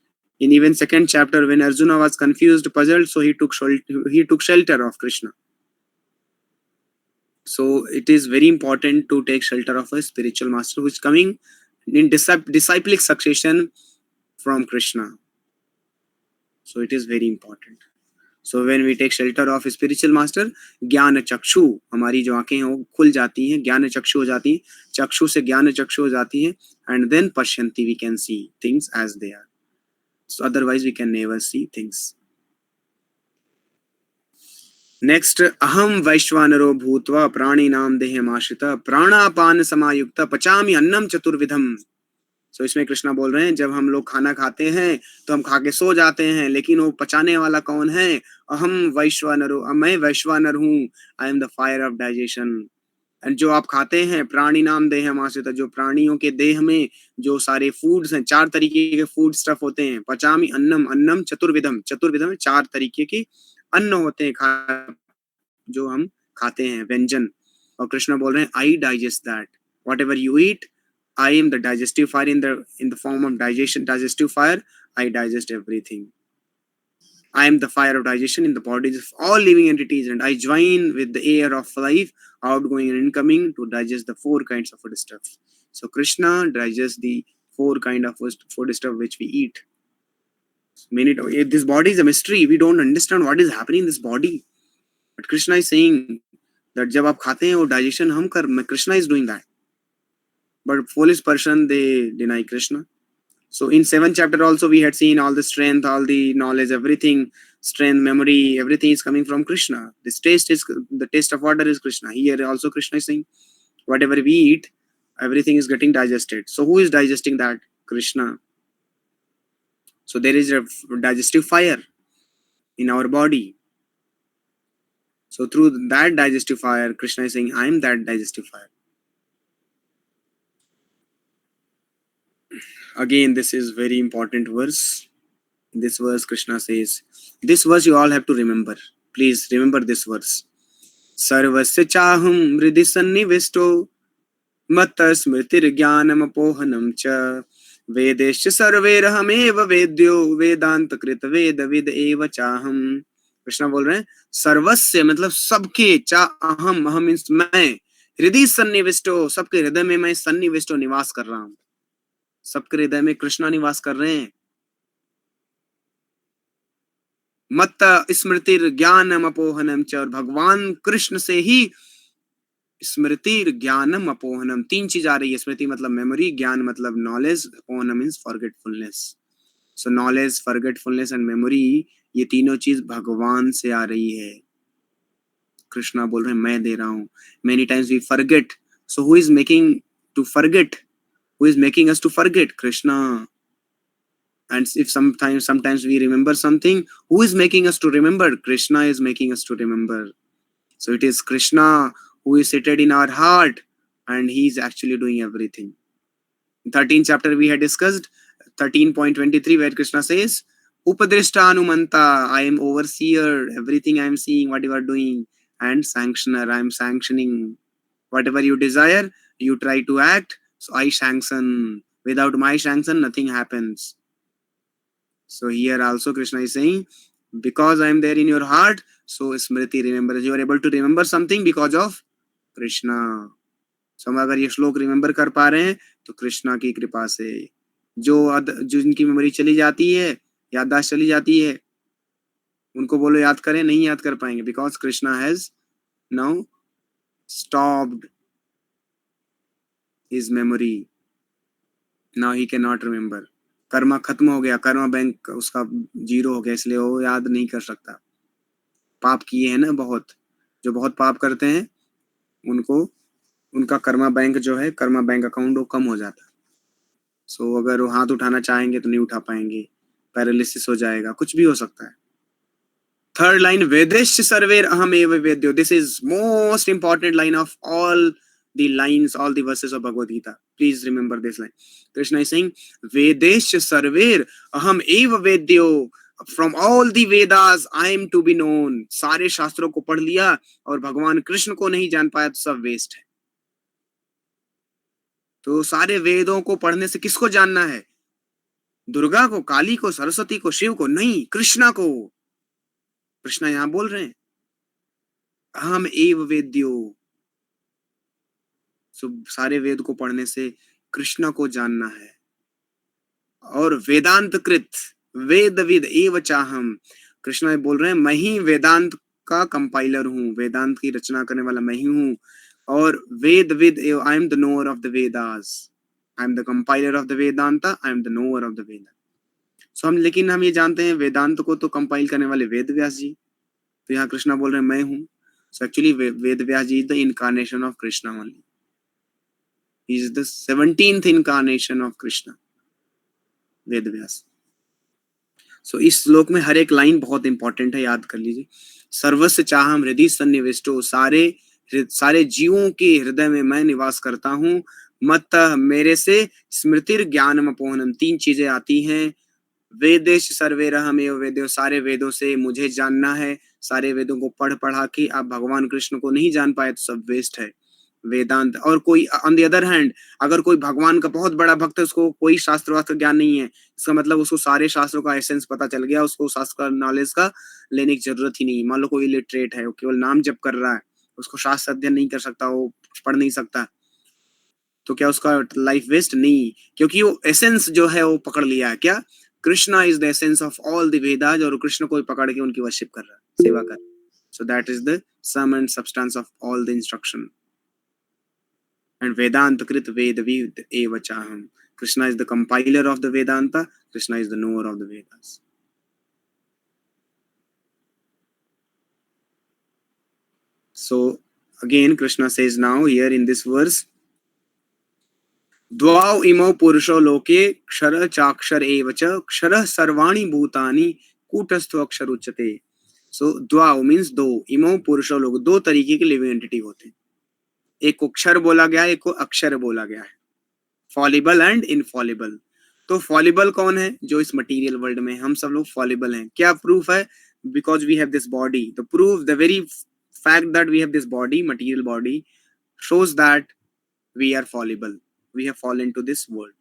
in even 2nd chapter when Arjuna was confused, puzzled, so he took shelter of Krishna. So it is very important to take shelter of a spiritual master who is coming in disciplic succession from Krishna. So it is very important. So when we take shelter of a spiritual master, ज्ञान चक्षु, हमारी जो आंखें हैं वो खुल जाती हैं, ज्ञान चक्षु हो जाती हैं, चक्षु से ज्ञान चक्षु हो जाती है, and then पश्यन्ति, we can see things as they are. So otherwise we can never see things. Next, अहम वैश्वानरो भूत्वा प्राणिनाम देहमाश्रिता प्राणापान समायुक्त पचामि अन्नम चतुर्विधम. So इसमें कृष्णा बोल रहे हैं जब हम लोग खाना खाते हैं तो हम खा के सो जाते हैं, लेकिन वो पचाने वाला कौन है? अहम वैश्वानरो, मैं वैश्वानर हूँ. आई am the fire of digestion. And जो आप खाते हैं प्राणी नाम देह माश्रिता, जो प्राणियों के देह में जो सारे फूड्स हैं, 4 तरीके के फूड स्टफ होते हैं. पचामी अन्नम, अन्नम चतुर्विधम, चतुर्विधम 4 तरीके के अन्न होते हैं जो हम खाते हैं, व्यंजन. और कृष्ण बोल रहे हैं I digest that. Whatever you eat, I am the digestive fire in the form of digestive fire. I digest everything. I am the fire of digestion in the bodies of all living entities, and I join with the air of life, outgoing and incoming, to digest the 4 kinds of food stuff. So Krishna digests the 4 kind of food stuff which we eat. This body is a mystery. We don't understand what is happening in this body. But Krishna is saying that जब आप खाते हैं वो digestion हम कर, Krishna is doing that. But foolish person, they deny Krishna. So in 7th chapter also we had seen all the strength, all the knowledge, everything, strength, memory, everything is coming from Krishna. This taste is, the taste of water is Krishna. Here also Krishna is saying whatever we eat, everything is getting digested. So who is digesting that? Krishna. So there is a digestive fire in our body. So through that digestive fire, Krishna is saying, I am that digestive fire. Again, this is very important verse. In this verse, Krishna says, this verse you all have to remember. Please remember this verse. Sarvasya chaham hridhi sannivisto matta smritir jnanam apohanam cha vedesya sarverahameva vedyo vedanta krit veda vid eva chaham. Krishna बोल रहे हैं सर्वस्य मतलब सबके, चा अहम, अहम means मैं, हृदय सन्निविष्टो, सबके हृदय में मैं सन्निविष्टो निवास कर रहा हूं. सबके हृदय में कृष्णा निवास कर रहे हैं. मत स्मृतिर ज्ञानम अपोहनम च, और भगवान कृष्ण से ही स्मृति ज्ञानम अपोहनम, तीन चीज आ रही है। स्मृति मतलब मेमोरी, ज्ञान मतलब नॉलेज, अपोहनम means forgetfulness. So knowledge, forgetfulness and memory, ये तीनों चीज भगवान से आ रही है। कृष्णा बोल रहे हैं मैं दे रहा हूं। Many times we forget, so who is making to forget? Who is making us to forget? Krishna. And if sometimes we remember something, who is making us to remember? Krishna is making us to remember. So it is Krishna who is seated in our heart, and he is actually doing everything. In 13th chapter we had discussed 13.23, where Krishna says, Upadrishta Anumanta, I am overseer, everything I am seeing, what you are doing, and sanctioner, I am sanctioning. Whatever you desire, you try to act, so I sanction. Without my sanction, nothing happens. So here also Krishna is saying, because I am there in your heart, so Smriti remembers. You are able to remember something because of Krishna. So हम अगर ये श्लोक remember कर पा रहे हैं तो कृष्णा की कृपा से। जो जिनकी मेमोरी चली जाती है, याददाश्त चली जाती है, उनको बोलो याद करें, नहीं याद कर पाएंगे, because Krishna has now stopped his memory, now he can not remember. Karma खत्म हो गया, कर्मा बैंक उसका जीरो हो गया, इसलिए वो याद नहीं कर सकता। पाप किए हैं ना बहुत, जो बहुत पाप करते हैं उनको, उनका कर्मा बैंक जो है, कर्मा बैंक अकाउंट वो कम हो जाता है। सो अगर वो हाथ उठाना चाहेंगे तो नहीं उठा पाएंगे, पैरालिसिस हो जाएगा, कुछ भी हो सकता है। थर्ड लाइन, वेदेश सर्वेर अहमेव वेद्यो, this is most important line of all the lines, all the verses of Bhagavad Gita. Please remember this line. Krishna is saying, Vedesh sarver aham eva vedyo, from all the Vedas I am to be known. सारे शास्त्रों को पढ़ लिया और भगवान कृष्ण को नहीं जान पाया तो सब वेस्ट है। तो सारे वेदों को पढ़ने से किसको जानना है? दुर्गा को, काली को, सरस्वती को, शिव को नहीं, कृष्णा को। कृष्णा यहां बोल रहे हैं अहम एव वेद्यो, सारे वेद को पढ़ने से कृष्ण को जानना है। और वेदांत कृत वेद विद एव चाहम, कृष्ण बोल रहे हैं मैं ही वेदांत का कंपाइलर हूँ, वेदांत की रचना करने वाला मैं ही हूँ। और वेद विद, I am the knower of the Vedas, I am the compiler of the Vedanta, I am the knower of the Veda. So लेकिन हम ये जानते हैं वेदांत को तो कंपाइल करने वाले वेद व्यास जी, तो यहाँ कृष्णा बोल रहे हैं मैं हूँ। So actually Ved Vyas ji is the incarnation of Krishna only, he is the 17th incarnation of Krishna, Ved Vyas. So इस श्लोक में हर एक लाइन बहुत इंपॉर्टेंट है, याद कर लीजिए। सर्वस्व चाहम हृदय सन्निविष्टो, सारे जीवों के हृदय में मैं निवास करता हूँ। मत मेरे से स्मृतिर ज्ञानम अपोहनम, तीन चीजें आती हैं। वेदेश सर्वेरहमेव वेद्यो, सारे वेदों से मुझे जानना है। सारे वेदों को पढ़ पढ़ा के आप भगवान कृष्ण को नहीं जान पाए तो सब वेस्ट है। वेदांत, और कोई ऑन द अदर हैंड, अगर कोई भगवान का बहुत बड़ा भक्त है, उसको कोई शास्त्र वास्त्र ज्ञान नहीं है, इसका मतलब उसको सारे शास्त्रों का एसेंस पता चल गया, उसको शास्त्र का नॉलेज का लेने की जरूरत ही नहीं। मान लो कोई इलिटरेट है, वो केवल नाम जप कर रहा है, उसको शास्त्र अध्ययन नहीं कर सकता, वो पढ़ नहीं सकता, तो क्या उसका लाइफ वेस्ट? नहीं, क्योंकि वो एसेंस जो है वो पकड़ लिया है। क्या? Krishna is the essence of all the Vedas, और कृष्ण को पकड़ के उनकी वर्शिप कर रहा है, सेवा कर। So that is the sum and substance of all the instruction. And Vedanta Krit Vedavid Eva Chaham. Krishna is the compiler of the Vedanta, Krishna is the knower of the Vedas. So again Krishna says now here in this verse, Dvau imo purusho loke kshara chakshar eva cha kshara sarvani bhutani kutasthu akshar uchate. So Dvau means दो, इमो पुरुषो लोग, दो तरीके के living entity होते हैं। एक को क्षर बोला गया है, एक को अक्षर बोला गया है, फॉलिबल एंड इनफॉलिबल। तो फॉलिबल कौन है? जो इस मटेरियल वर्ल्ड में हम सब लोग फॉलिबल हैं। क्या प्रूफ है? Because we have this body, the proof, the very fact that we have this body, material body, shows that we are fallible, we have fallen to this world.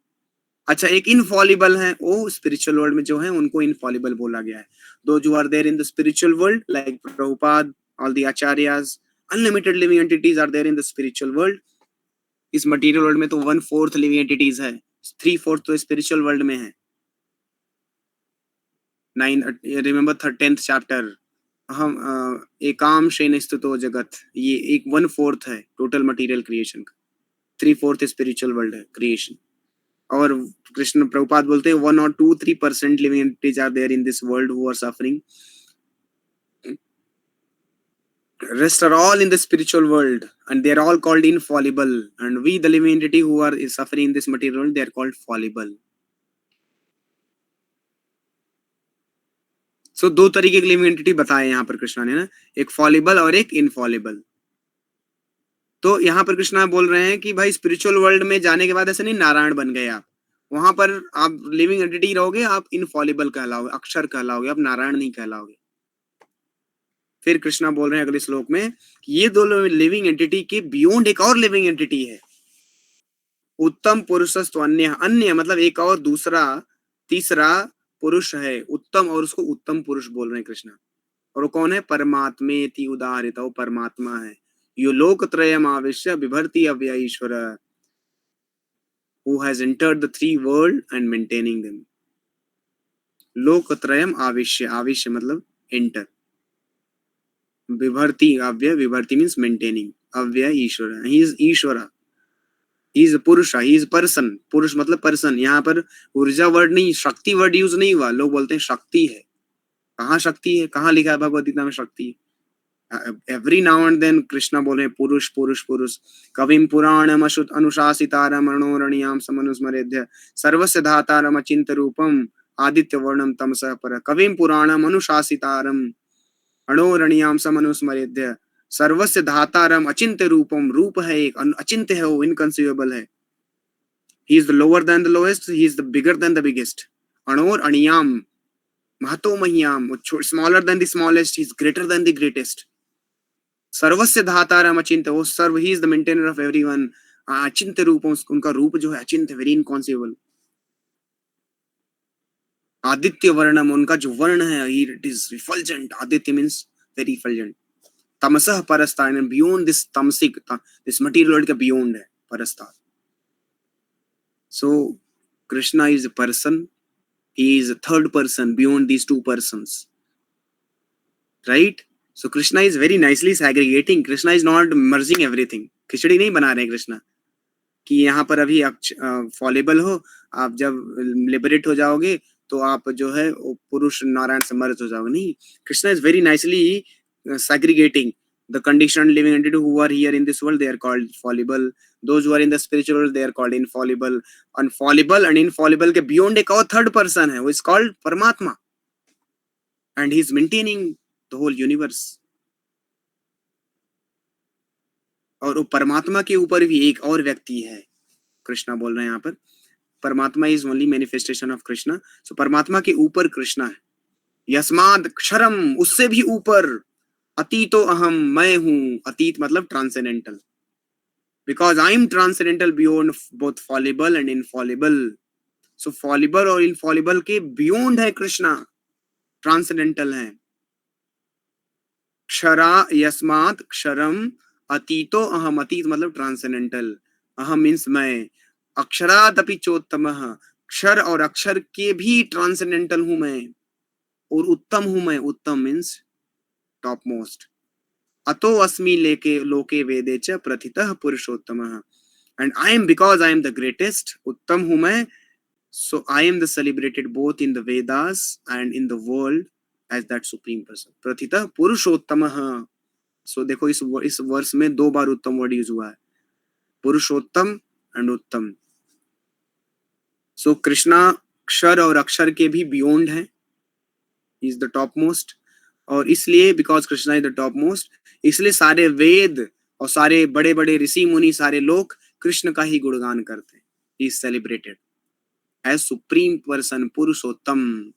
अच्छा, एक Infallible है, वो spiritual world में जो है उनको Infallible बोला गया है। Those who are there in the spiritual world like Prabhupada, all the acharyas, unlimited living entities are there in the spiritual world. इस मटेरियल वर्ल्ड में तो 1/4 लिविंग एंटिटीज है, 3/4 तो स्पिरिचुअल वर्ल्ड में है। रिमेंबर 10th चैप्टर, हम एकाम Shane स्तुतो जगत, ये एक 1/4 है टोटल मटेरियल क्रिएशन का, 3/4 स्पिरिचुअल वर्ल्ड है क्रिएशन। और कृष्ण प्रभुपाद बोलते हैं 1 or 2-3% living entities are there in this world who are suffering, rest are all in the spiritual world and they are all called infallible, and we the living entity who are suffering in this material world, they are called fallible. So दो तरीके की living entity बताए यहाँ पर कृष्णा ने ना, एक fallible और एक इनफॉलिबल। तो यहाँ पर कृष्णा बोल रहे हैं कि भाई स्पिरिचुअल वर्ल्ड में जाने के बाद ऐसे नहीं नारायण बन गए आप, वहां पर आप लिविंग एंटिटी रहोगे, आप इनफॉलिबल कहलाओगे, अक्षर कहलाओगे, आप नारायण नहीं कहलाओगे। फिर कृष्णा बोल रहे हैं अगले श्लोक में कि ये दो लिविंग एंटिटी के बियॉन्ड एक और लिविंग एंटिटी है, उत्तम पुरुषस्तु अन्य, अन्य मतलब एक और दूसरा तीसरा पुरुष है उत्तम, और उसको उत्तम पुरुष बोल रहे हैं कृष्णा। और वो कौन है? परमात्मेति उदाहरित, वो परमात्मा है। यो लोकत्रयम आविश्य बिभर्ति अव्यय ईश्वर, who has entered the three world and maintaining them. लोकत्रयम आविश्य, आविश्य मतलब enter, विभर्ति अव्यय, विभर्ति means maintaining, अव्यय ईश्वर, he is Ishwar, he is पुरुष, he is person, पुरुष मतलब person। यहाँ पर ऊर्जा वर्ड नहीं, शक्ति वर्ड यूज नहीं हुआ, लोग बोलते हैं शक्ति है, कहाँ शक्ति है, कहाँ लिखा है भगवद गीता में शक्ति? Every now and then Krishna बोले पुरुष पुरुष पुरुष। कविम पुराणम अनुशासितारम अणोरणीयाम समनुस्मरेद्य सर्वस्य धातारम अचिंत्य रूपम आदित्य वर्णम तमसः पर। कविम पुराणम अनुशासितारम अणोरणीयाम समनुस्मरेद्य सर्वस्य धातारम अचिंत्य रूपम, रूप है एक, अचिंत्य है वो, इनकंसीवेबल है। He is the lower than the lowest, he is the bigger than the biggest. अणोर अणियाम महतो महियाम, smaller than the smallest, he is greater than the greatest. सर्वस्य धातारम अचिंत्य, वो सर्व, he is the maintainer of everyone. अचिंत्य रूप, उनका रूप जो है अचिंत्य, वेरी इनकॉन्सेबल। आदित्य वर्णम, उनका जो वर्ण है इट इज रिफल्जेंट, आदित्य मींस वेरी रिफल्जेंट। तमसः परस्तार, बियॉन्ड दिस तमसिक, दिस मटेरियल वर्ल्ड का बियॉन्ड है परस्तार। So Krishna is a person, he is a third person beyond these two persons, right? So Krishna is very nicely segregating, Krishna is not merging everything, खिचड़ी नहीं बना रहे कृष्णा कि यहाँ पर अभी फॉलेबल हो, आप जब लिबरेट हो जाओगे तो आप जो है पुरुष नारायण से मर्ज हो जाओगे, नहीं। Krishna is very nicely segregating the conditioned living entity who are here in this world, they are called fallible, those who are in the spiritual world they are called infallible, unfallible and infallible के beyond एक और third person है, वो is called परमात्मा, and he is maintaining the whole universe। और वो परमात्मा के ऊपर भी एक और व्यक्ति है, कृष्णा बोल रहे हैं यहाँ पर, परमात्मा is only manifestation of Krishna. So परमात्मा के ऊपर कृष्णा है। यस्माद क्षरम, उससे भी ऊपर, अतीतो अहम, मैं हूं, अतीत मतलब transcendental, because I am transcendental beyond both fallible and infallible। so fallible और infallible के beyond है कृष्णा, ट्रांसेंडेंटल है। क्षरा यस्मात् क्षरम अतीतो अहम, अतीत मतलब ट्रांसेंडेंटल, अहम मीन्स मैं, अक्षरात् अपि चोत्तमः, क्षर और अक्षर के भी ट्रांसेंडेंटल हूं मैं, और उत्तम हूं मैं, उत्तम मीन्स टॉप मोस्ट। अतो अस्मि लेके लोके वेदे च प्रथितः पुरुषोत्तमः, and I am, because I am the greatest, उत्तम हूं मैं, so I am the celebrated both in the Vedas and in the world as that supreme person, प्रथितः पुरुषोत्तमः। सो देखो इस वर्ष में 2 बार उत्तम वर्ड यूज हुआ है, पुरुषोत्तम एंड उत्तम। सो कृष्णा क्षर और अक्षर के भी बियॉन्ड है, he is the top most, और इसलिए because Krishna is the top most, इसलिए सारे वेद और सारे बड़े बड़े ऋषि मुनि, सारे लोग कृष्ण का ही गुणगान करते हैं। He is celebrated as supreme person, पुरुषोत्तम।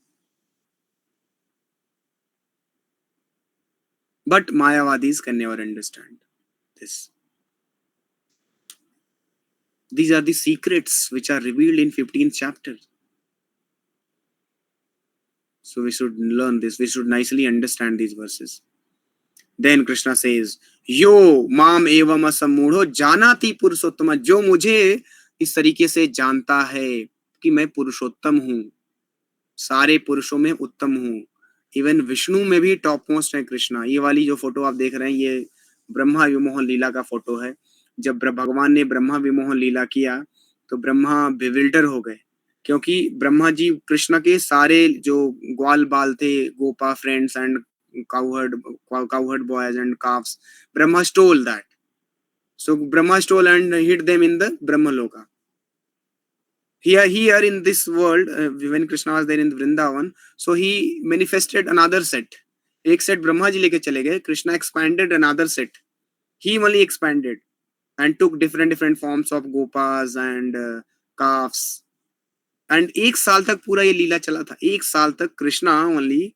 बट मायावादीज can never understand this. These are the secrets which are revealed in 15th chapter. So we should learn this. We should nicely understand these verses. Then Krishna says, यो माम एवं असमूढ़ो जानाति पुरुषोत्तम, जो मुझे इस तरीके से जानता है कि मैं पुरुषोत्तम हूं, सारे पुरुषों में उत्तम हूँ, इवन विष्णु में भी टॉप मोस्ट है कृष्णा। ये वाली जो फोटो आप देख रहे हैं ये ब्रह्मा विमोहन लीला का फोटो है। जब भगवान ने ब्रह्मा विमोहन लीला किया तो ब्रह्मा बिविल्डर हो गए, क्योंकि ब्रह्मा जी कृष्ण के सारे जो ग्वाल बाल थे, Gopa friends and cowherd boys and calves, Brahma stole that. So Brahma stole and hid them in the Brahmaloka. Here in this world, when Krishna was there in Vrindavan, so he manifested another set. एक set Brahma ji लेके चले गए, Krishna expanded another set. He only expanded and took different forms of gopas and calves. And एक साल तक पूरा ये लीला चला था। एक साल तक Krishna only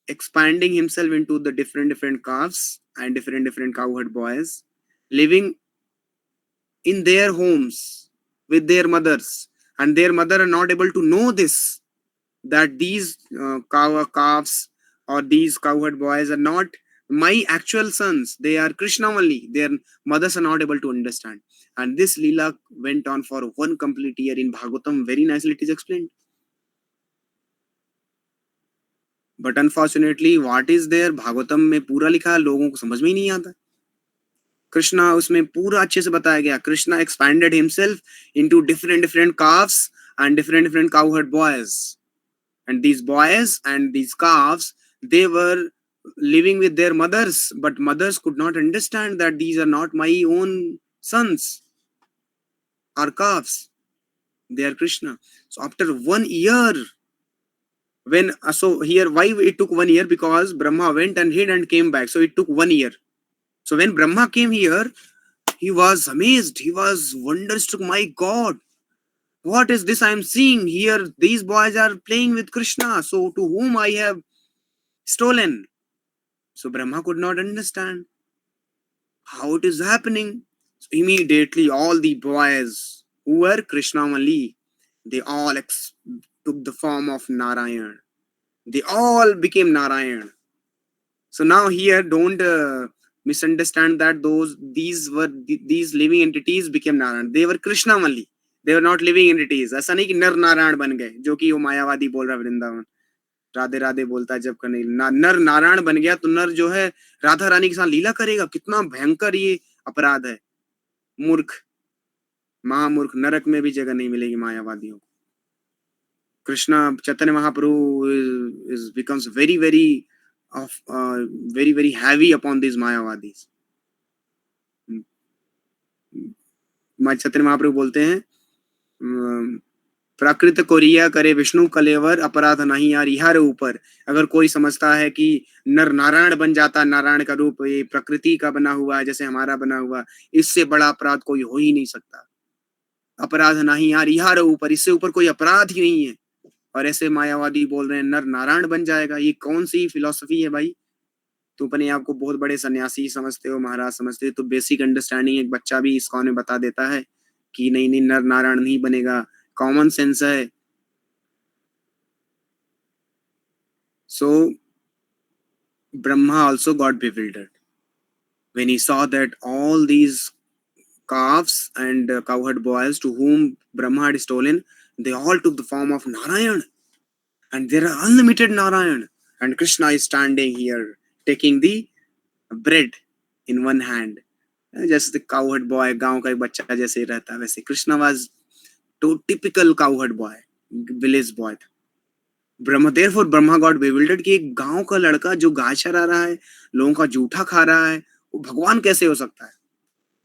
expanding himself into the different calves and different cowherd boys, living in their homes with their mothers, and their mother are not able to know this, that these calves or these cowherd boys are not my actual sons, they are Krishna only. Their mothers are not able to understand. And this lila went on for one complete year. In Bhagavatam very nicely it is explained. But unfortunately what is there, Bhagavatam में पूरा लिखा है, लोगों को समझ में ही नहीं आता। कृष्णा उसमें पूरा अच्छे से बताया गया। Krishna expanded himself into different calves and different cowherd boys, and these boys and these calves, they were living with their mothers, but mothers could not understand that these are not my own sons or calves, they are Krishna. So after 1 year, when so here why it took 1 year, because Brahma went and hid and came back, so it took 1 year. So when Brahma came here, he was amazed, he was wonderstruck, my God, what is this I am seeing here? These boys are playing with Krishna, so to whom I have stolen? So Brahma could not understand how it is happening. So immediately all the boys who were Krishna only, they all took the form of Narayan. They all became Narayan. So now here don't misunderstand that these living entities became Narayan. They were Krishna only. They were not living entities. ऐसा नहीं कि नर नारायण बन गए, जो कि वो मायावादी बोल रहा वृंदावन, राधे राधे बोलता है जब कहीं नर नारायण बन गया तो नर जो है राधा रानी के साथ लीला करेगा। कितना भयंकर ये अपराध है। मूर्ख, महामूर्ख, नरक में भी जगह नहीं मिलेगी मायावादियों को। Krishna Chaitanya Mahaprabhu is becomes very heavy upon these Mayavadis. Chaitanya Mahaprabhu बोलते हैं प्राकृत को रिया करे विष्णु कलेवर, अपराध नहीं यार इहार ऊपर। अगर कोई समझता है कि नर नारायण बन जाता, नारायण का रूप ये प्रकृति का बना हुआ है जैसे हमारा बना हुआ, इससे बड़ा अपराध कोई हो ही नहीं सकता। अपराध नहीं यार इहार ऊपर, इससे ऊपर कोई अपराध ही नहीं है। और ऐसे मायावादी बोल रहे हैं नर नारायण बन जाएगा। ये कौन सी फिलॉसफी है भाई? तुम अपने आप को बहुत बड़े सन्यासी समझते हो, महाराज समझते हो, तो बेसिक अंडरस्टैंडिंग एक बच्चा भी इस्कॉन में बता देता है कि नहीं नहीं नर नारायण नहीं बनेगा, कॉमन सेंस है। So Brahma also got bewildered when he saw that all these calves and cowherd boys to whom Brahma had stolen, they all took the form of Narayan, and there are unlimited Narayan, and Krishna is standing here taking the bread in one hand, just the cowherd boy, गांव का एक बच्चा जैसे रहता है वैसे Krishna was to typical cowherd boy, village boy था। therefore Brahma got bewildered कि एक गांव का लड़का जो गाय चरा रहा है, लोगों का जूठा खा रहा है, वो भगवान कैसे हो सकता है?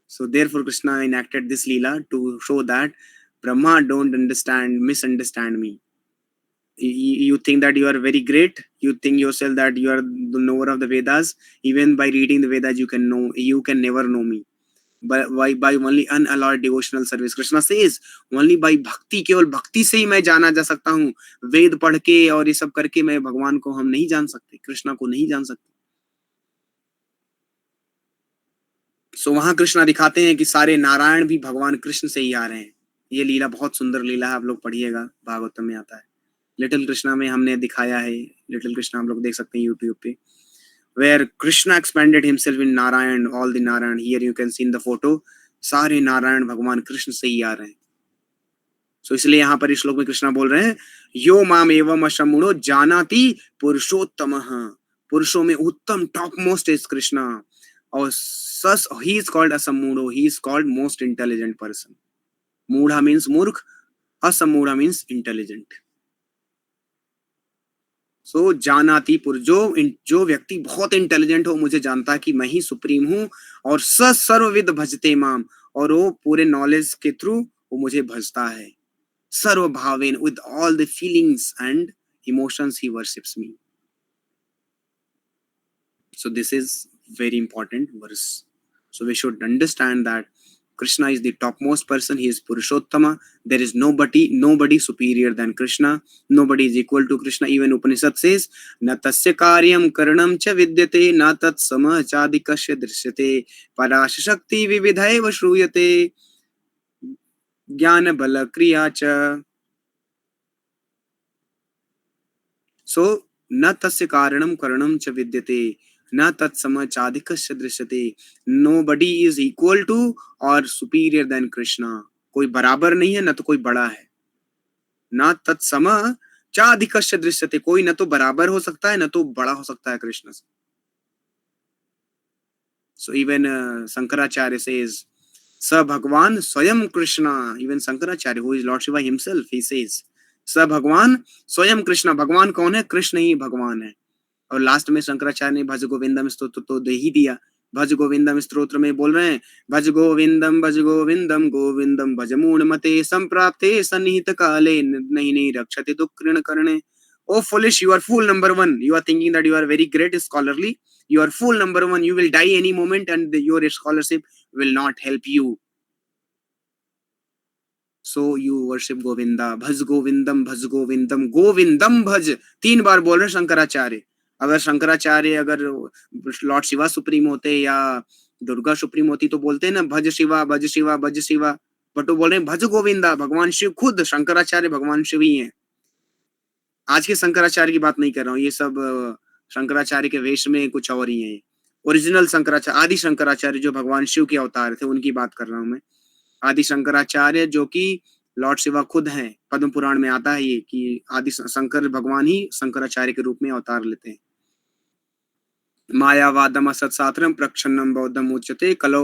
So therefore Krishna enacted this leela to show that Brahma don't misunderstand me. You think that you are very great, you think yourself that you are the knower of the Vedas. Even by reading the Vedas you can never know me. By only unalloyed devotional service. Krishna says only by bhakti, केवल भक्ति से ही मैं जाना जा सकता हूँ। वेद पढ़ के और ये सब करके मैं भगवान को हम नहीं जान सकते, कृष्णा को नहीं जान सकते। सो वहां कृष्णा दिखाते हैं कि सारे नारायण भी भगवान कृष्ण से ही आ रहे हैं। ये लीला बहुत सुंदर लीला है, आप लोग पढ़िएगा, भागवतम में आता है। लिटिल कृष्णा में हमने दिखाया है, लिटिल कृष्णा हम लोग देख सकते हैं यूट्यूब पे, where Krishna expanded himself in Narayan, all the Narayan, here you can see in the photo, सारे नारायण भगवान कृष्ण से ही आ रहे हैं। सो इसलिए यहाँ पर इस श्लोक में कृष्णा बोल रहे हैं यो माम एवं अशमुणो जानाति पुरुषोत्तमः, पुरुषों में उत्तम टॉप मोस्ट इज कृष्णा, और सस ही इज कॉल्ड असमूढ़ो, he is called most intelligent person. मूढ़ा मीन्स मूर्ख, असमूढ़ा मीन्स इंटेलिजेंट. सो जानाति पुरुष, जो व्यक्ति बहुत इंटेलिजेंट हो, मुझे जानता है कि मैं ही सुप्रीम हूँ, और स सर्वविद भजते माम, और वो पूरे नॉलेज के थ्रू वो मुझे भजता है. सर्व भावेन, with all the feelings and emotions he worships me. So this is very important verse. So we should understand that Krishna is the topmost person. He is Purushottama. There is nobody superior than Krishna. Nobody is equal to Krishna. Even Upanishad says, "Na tasya karyam karanam cha vidyate, na tat sama chadikasya drishyate, parasya shakti vividhaiva shruyate, jnana bala kriya cha." So न तस्य कारणम करणम च विद्यते, न तत्सम चाधिकस्य दृश्यते. Nobody is equal to or superior than Krishna. कोई बराबर नहीं है, न तो कोई बड़ा है. न तत्सम चाधिकस्य दृश्यते, कोई न तो बराबर हो सकता है, न तो बड़ा हो सकता है कृष्ण से. So even Shankaracharya says, स भगवान स्वयं Krishna. Even Shankaracharya, who is Lord Shiva himself, he says, स भगवान स्वयं कृष्णा. भगवान कौन है? कृष्ण ही भगवान है. और लास्ट में शंकराचार्य ने भज गोविंदम स्तोत्र तो दे ही दिया. भज गोविंदम स्तोत्र में बोल रहे हैं, भज गोविंदम गोविंदम भज मूढ़ मते संप्राप्ते सन्निहित काले नहीं रक्षते दुःखृण करणे. Oh foolish, you are fool number one. You are thinking that you are very great scholarly. You are fool number one. You will die any moment and your scholarship will not help you. So you worship Govinda. भज गोविंदम गोविंदम भज. 3 बार बोल रहे शंकराचार्य. अगर शंकराचार्य अगर Lord Shiva supreme होते या Durga supreme होती तो बोलते ना भज शिवा भज शिवा भज शिवा. बट वो बोल रहे हैं भज गोविंदा. भगवान शिव खुद शंकराचार्य भगवान शिव ही है. आज के शंकराचार्य की बात नहीं कर रहा हूँ. ये सब शंकराचार्य के वेश में कुछ और ही है. ओरिजिनल शंकराचार्य, आदि शंकराचार्य जो भगवान शिव के अवतार थे, उनकी बात कर रहा हूँ मैं. आदि शंकराचार्य जो कि लॉर्ड शिवा खुद हैं. पद्म पुराण में आता है ये कि आदि शंकर भगवान ही शंकराचार्य के रूप में अवतार लेते हैं. मायावादम असत्सात्रम प्रक्षन्नम बौद्धम उच्यते कलौ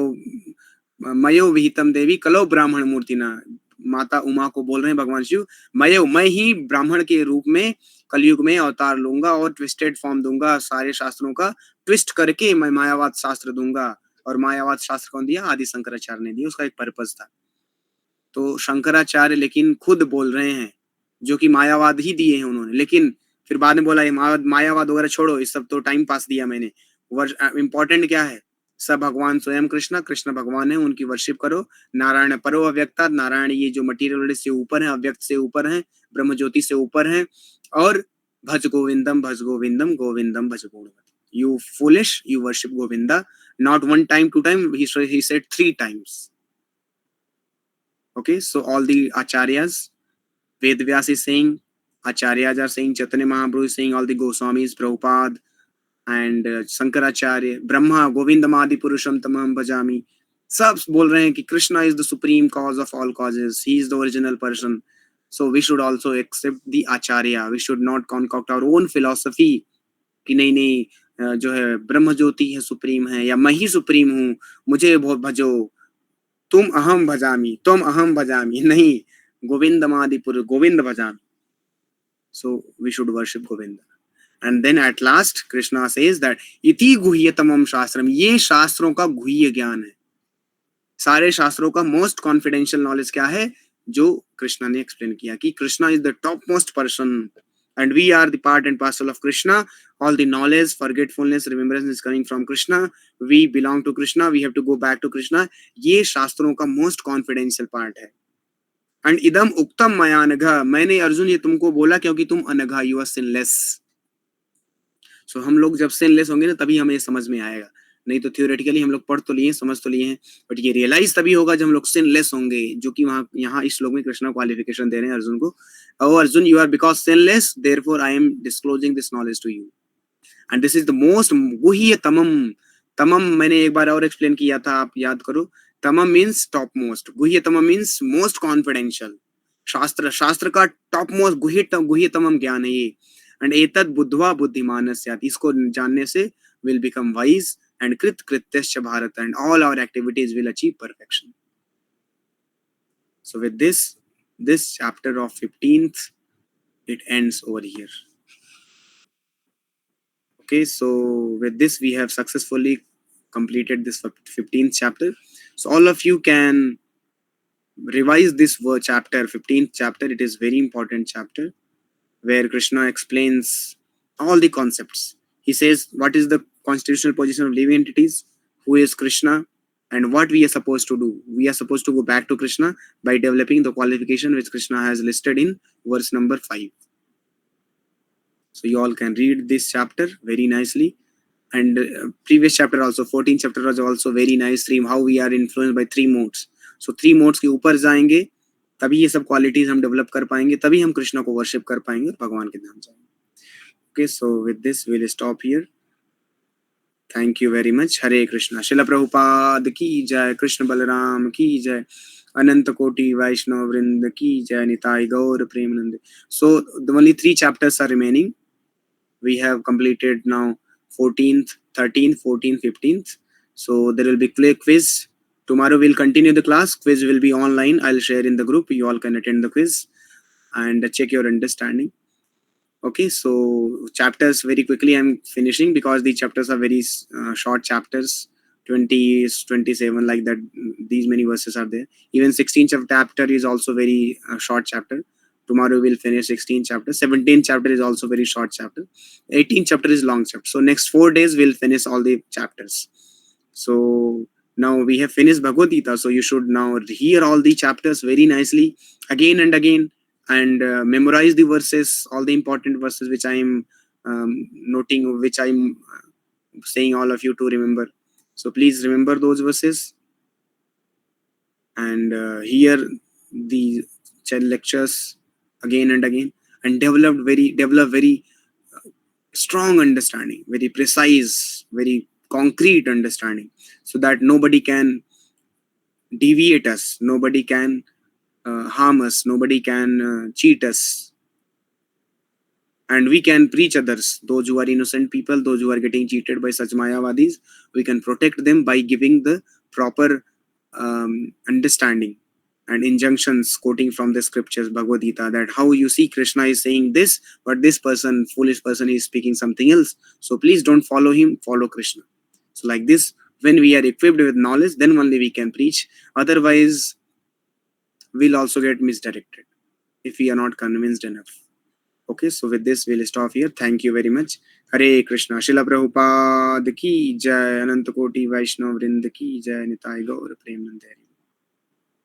मयो विहितम देवी कलौ ब्राह्मण मूर्तिना. माता उमा को बोल रहे हैं भगवान शिव, मैं ही ब्राह्मण के रूप में कलयुग में अवतार लूंगा और ट्विस्टेड फॉर्म दूंगा. सारे शास्त्रों का ट्विस्ट करके मैं मायावाद शास्त्र दूंगा. और मायावाद शास्त्र कौन दिया? आदि शंकराचार्य ने दिया. उसका एक पर्पस था. तो शंकराचार्य लेकिन खुद बोल रहे हैं, जो कि मायावाद ही दिए हैं उन्होंने. लेकिन फिर बाद में बोला मायावाद वगैरह छोड़ो, इस सब तो टाइम पास दिया मैंने. इम्पोर्टेंट क्या है? सब भगवान स्वयं कृष्ण भगवान है, उनकी वर्शिप करो. नारायण परो अव्यक्ता. नारायण ये जो मटीरियल से ऊपर है, अव्यक्त से ऊपर है, ब्रह्म ज्योति से ऊपर है. और भज गोविंदम गोविंदम भज गोविंदम. You foolish, you worship Govinda. Not 1 time, 2 time. He said 3 times. Okay, so all the acharyas, Vedvyas is saying, acharyas are saying, Chaitanya Mahaprabhu is saying, all the Goswamis, Prabhupada, and Shankaracharya, Brahma, Govindamadi Purusham Tamam Bhajami. सब बोल रहे हैं कि Krishna is the supreme cause of all causes. He is the original person. So we should also accept the acharya. We should not concoct our own philosophy कि नहीं जो है ब्रह्म ज्योति है सुप्रीम है, या मैं ही सुप्रीम हूँ, मुझे बहुत भजो, तुम अहम भजामी. नहीं, Govind भजामी. So we should worship Govinda. And then at last Krishna says that इति गुह्यतमम शास्त्रम. ये शास्त्रों का गुह्य ज्ञान है. सारे शास्त्रों का मोस्ट कॉन्फिडेंशियल नॉलेज क्या है? जो कृष्णा ने एक्सप्लेन किया कि Krishna is the top most person and we are the part and parcel of Krishna. All the knowledge, forgetfulness, remembrance is coming from Krishna. We belong to Krishna. We have to go back to Krishna. ये शास्त्रों का most confidential part है. And इदम उक्तम मया अनघ. मैंने अर्जुन ये तुमको बोला क्योंकि तुम अनघा, यू आर सिनलेस. सो हम लोग जब सिनलेस होंगे ना, तभी हमें समझ में आएगा. नहीं तो थियोरेटिकली हम लोग पढ़ तो लिए, समझ तो लिए हैं, बट ये रियलाइज तभी होगा जब हम लोग सिनलेस होंगे. जो कि वहाँ यहाँ इस श्लोक में कृष्णा क्वालिफिकेशन दे रहे हैं अर्जुन को. Oh Arjun, you are because sinless, therefore I am disclosing this knowledge to you. And this is the most गुह्य तमम मैंने एक बार और एक्सप्लेन किया था, आप याद करो. तमम मीन्स टॉप मोस्ट, गुह्य तमम मीन्स मोस्ट कॉन्फिडेंशियल. शास्त्र का टॉप मोस्ट गुह्यतम ज्ञान है ये. एंड एतद बुद्ध्वा बुद्धिमानः स्यात्, इसको जानने से विल बिकम वाइज एंड कृत कृत्यश्च Bharat, and all our activities will achieve perfection. So with this chapter of 15th, it ends over here. Okay, so with this we have successfully completed this 15th chapter. So all of you can revise this chapter, 15th chapter. It is very important chapter where Krishna explains all the concepts. He says what is the constitutional position of living entities, who is Krishna, and what we are supposed to do. We are supposed to go back to Krishna by developing the qualification which Krishna has listed in verse number 5. So you all can read this chapter very nicely. And previous chapter also, 14th chapter was also very nice. How we are influenced by 3 modes. So 3 modes के ऊपर जाएंगे तभी ये सब qualities हम develop कर पाएंगे, तभी हम कृष्ण को वर्शिप कर पाएंगे और भगवान के धाम जाएंगे. Okay, so with this we'll stop here. Thank you very much. Hare Krishna. Srila Prabhupada ki jai, Krishna Balaram ki jai, Ananta Koti Vaishnava Vrinda ki jai, Nitai Gaur Premanande. So the only 3 chapters are remaining. We have completed now 14th, 13th, 14th, 15th. So there will be quiz. Tomorrow we'll continue the class. Quiz will be online. I'll share in the group. You all can attend the quiz and check your understanding. Okay, so chapters very quickly I'm finishing because the chapters are very short chapters. 20 is 27, like that. These many verses are there. Even 16th chapter is also very short chapter. Tomorrow we'll finish 16th chapter. 17th chapter is also very short chapter. 18th chapter is long chapter. So next 4 days we'll finish all the chapters. So now we have finished Bhagavad Gita. So you should now hear all the chapters very nicely again and again, and memorize the verses, all the important verses which I am noting, which I am saying all of you to remember. So please remember those verses and hear the lectures again and again, and develop very strong understanding, very precise, very concrete understanding, so that nobody can deviate us, nobody can harm us, nobody can cheat us, and we can preach others. Those who are innocent people, those who are getting cheated by such mayavadis, we can protect them by giving the proper understanding and injunctions, quoting from the scriptures, Bhagavad Gita, that how you see Krishna is saying this, but this person, foolish person, is speaking something else. So please don't follow him, follow Krishna. So like this, when we are equipped with knowledge, then only we can preach. Otherwise, we'll also get misdirected if we are not convinced enough. Okay, so with this we'll stop here. Thank you very much. Hare Krishna. Srila Prabhupada ki jai, Ananta Koti Vaishnava Vrinda ki jai, Nitai Gaur Premanande.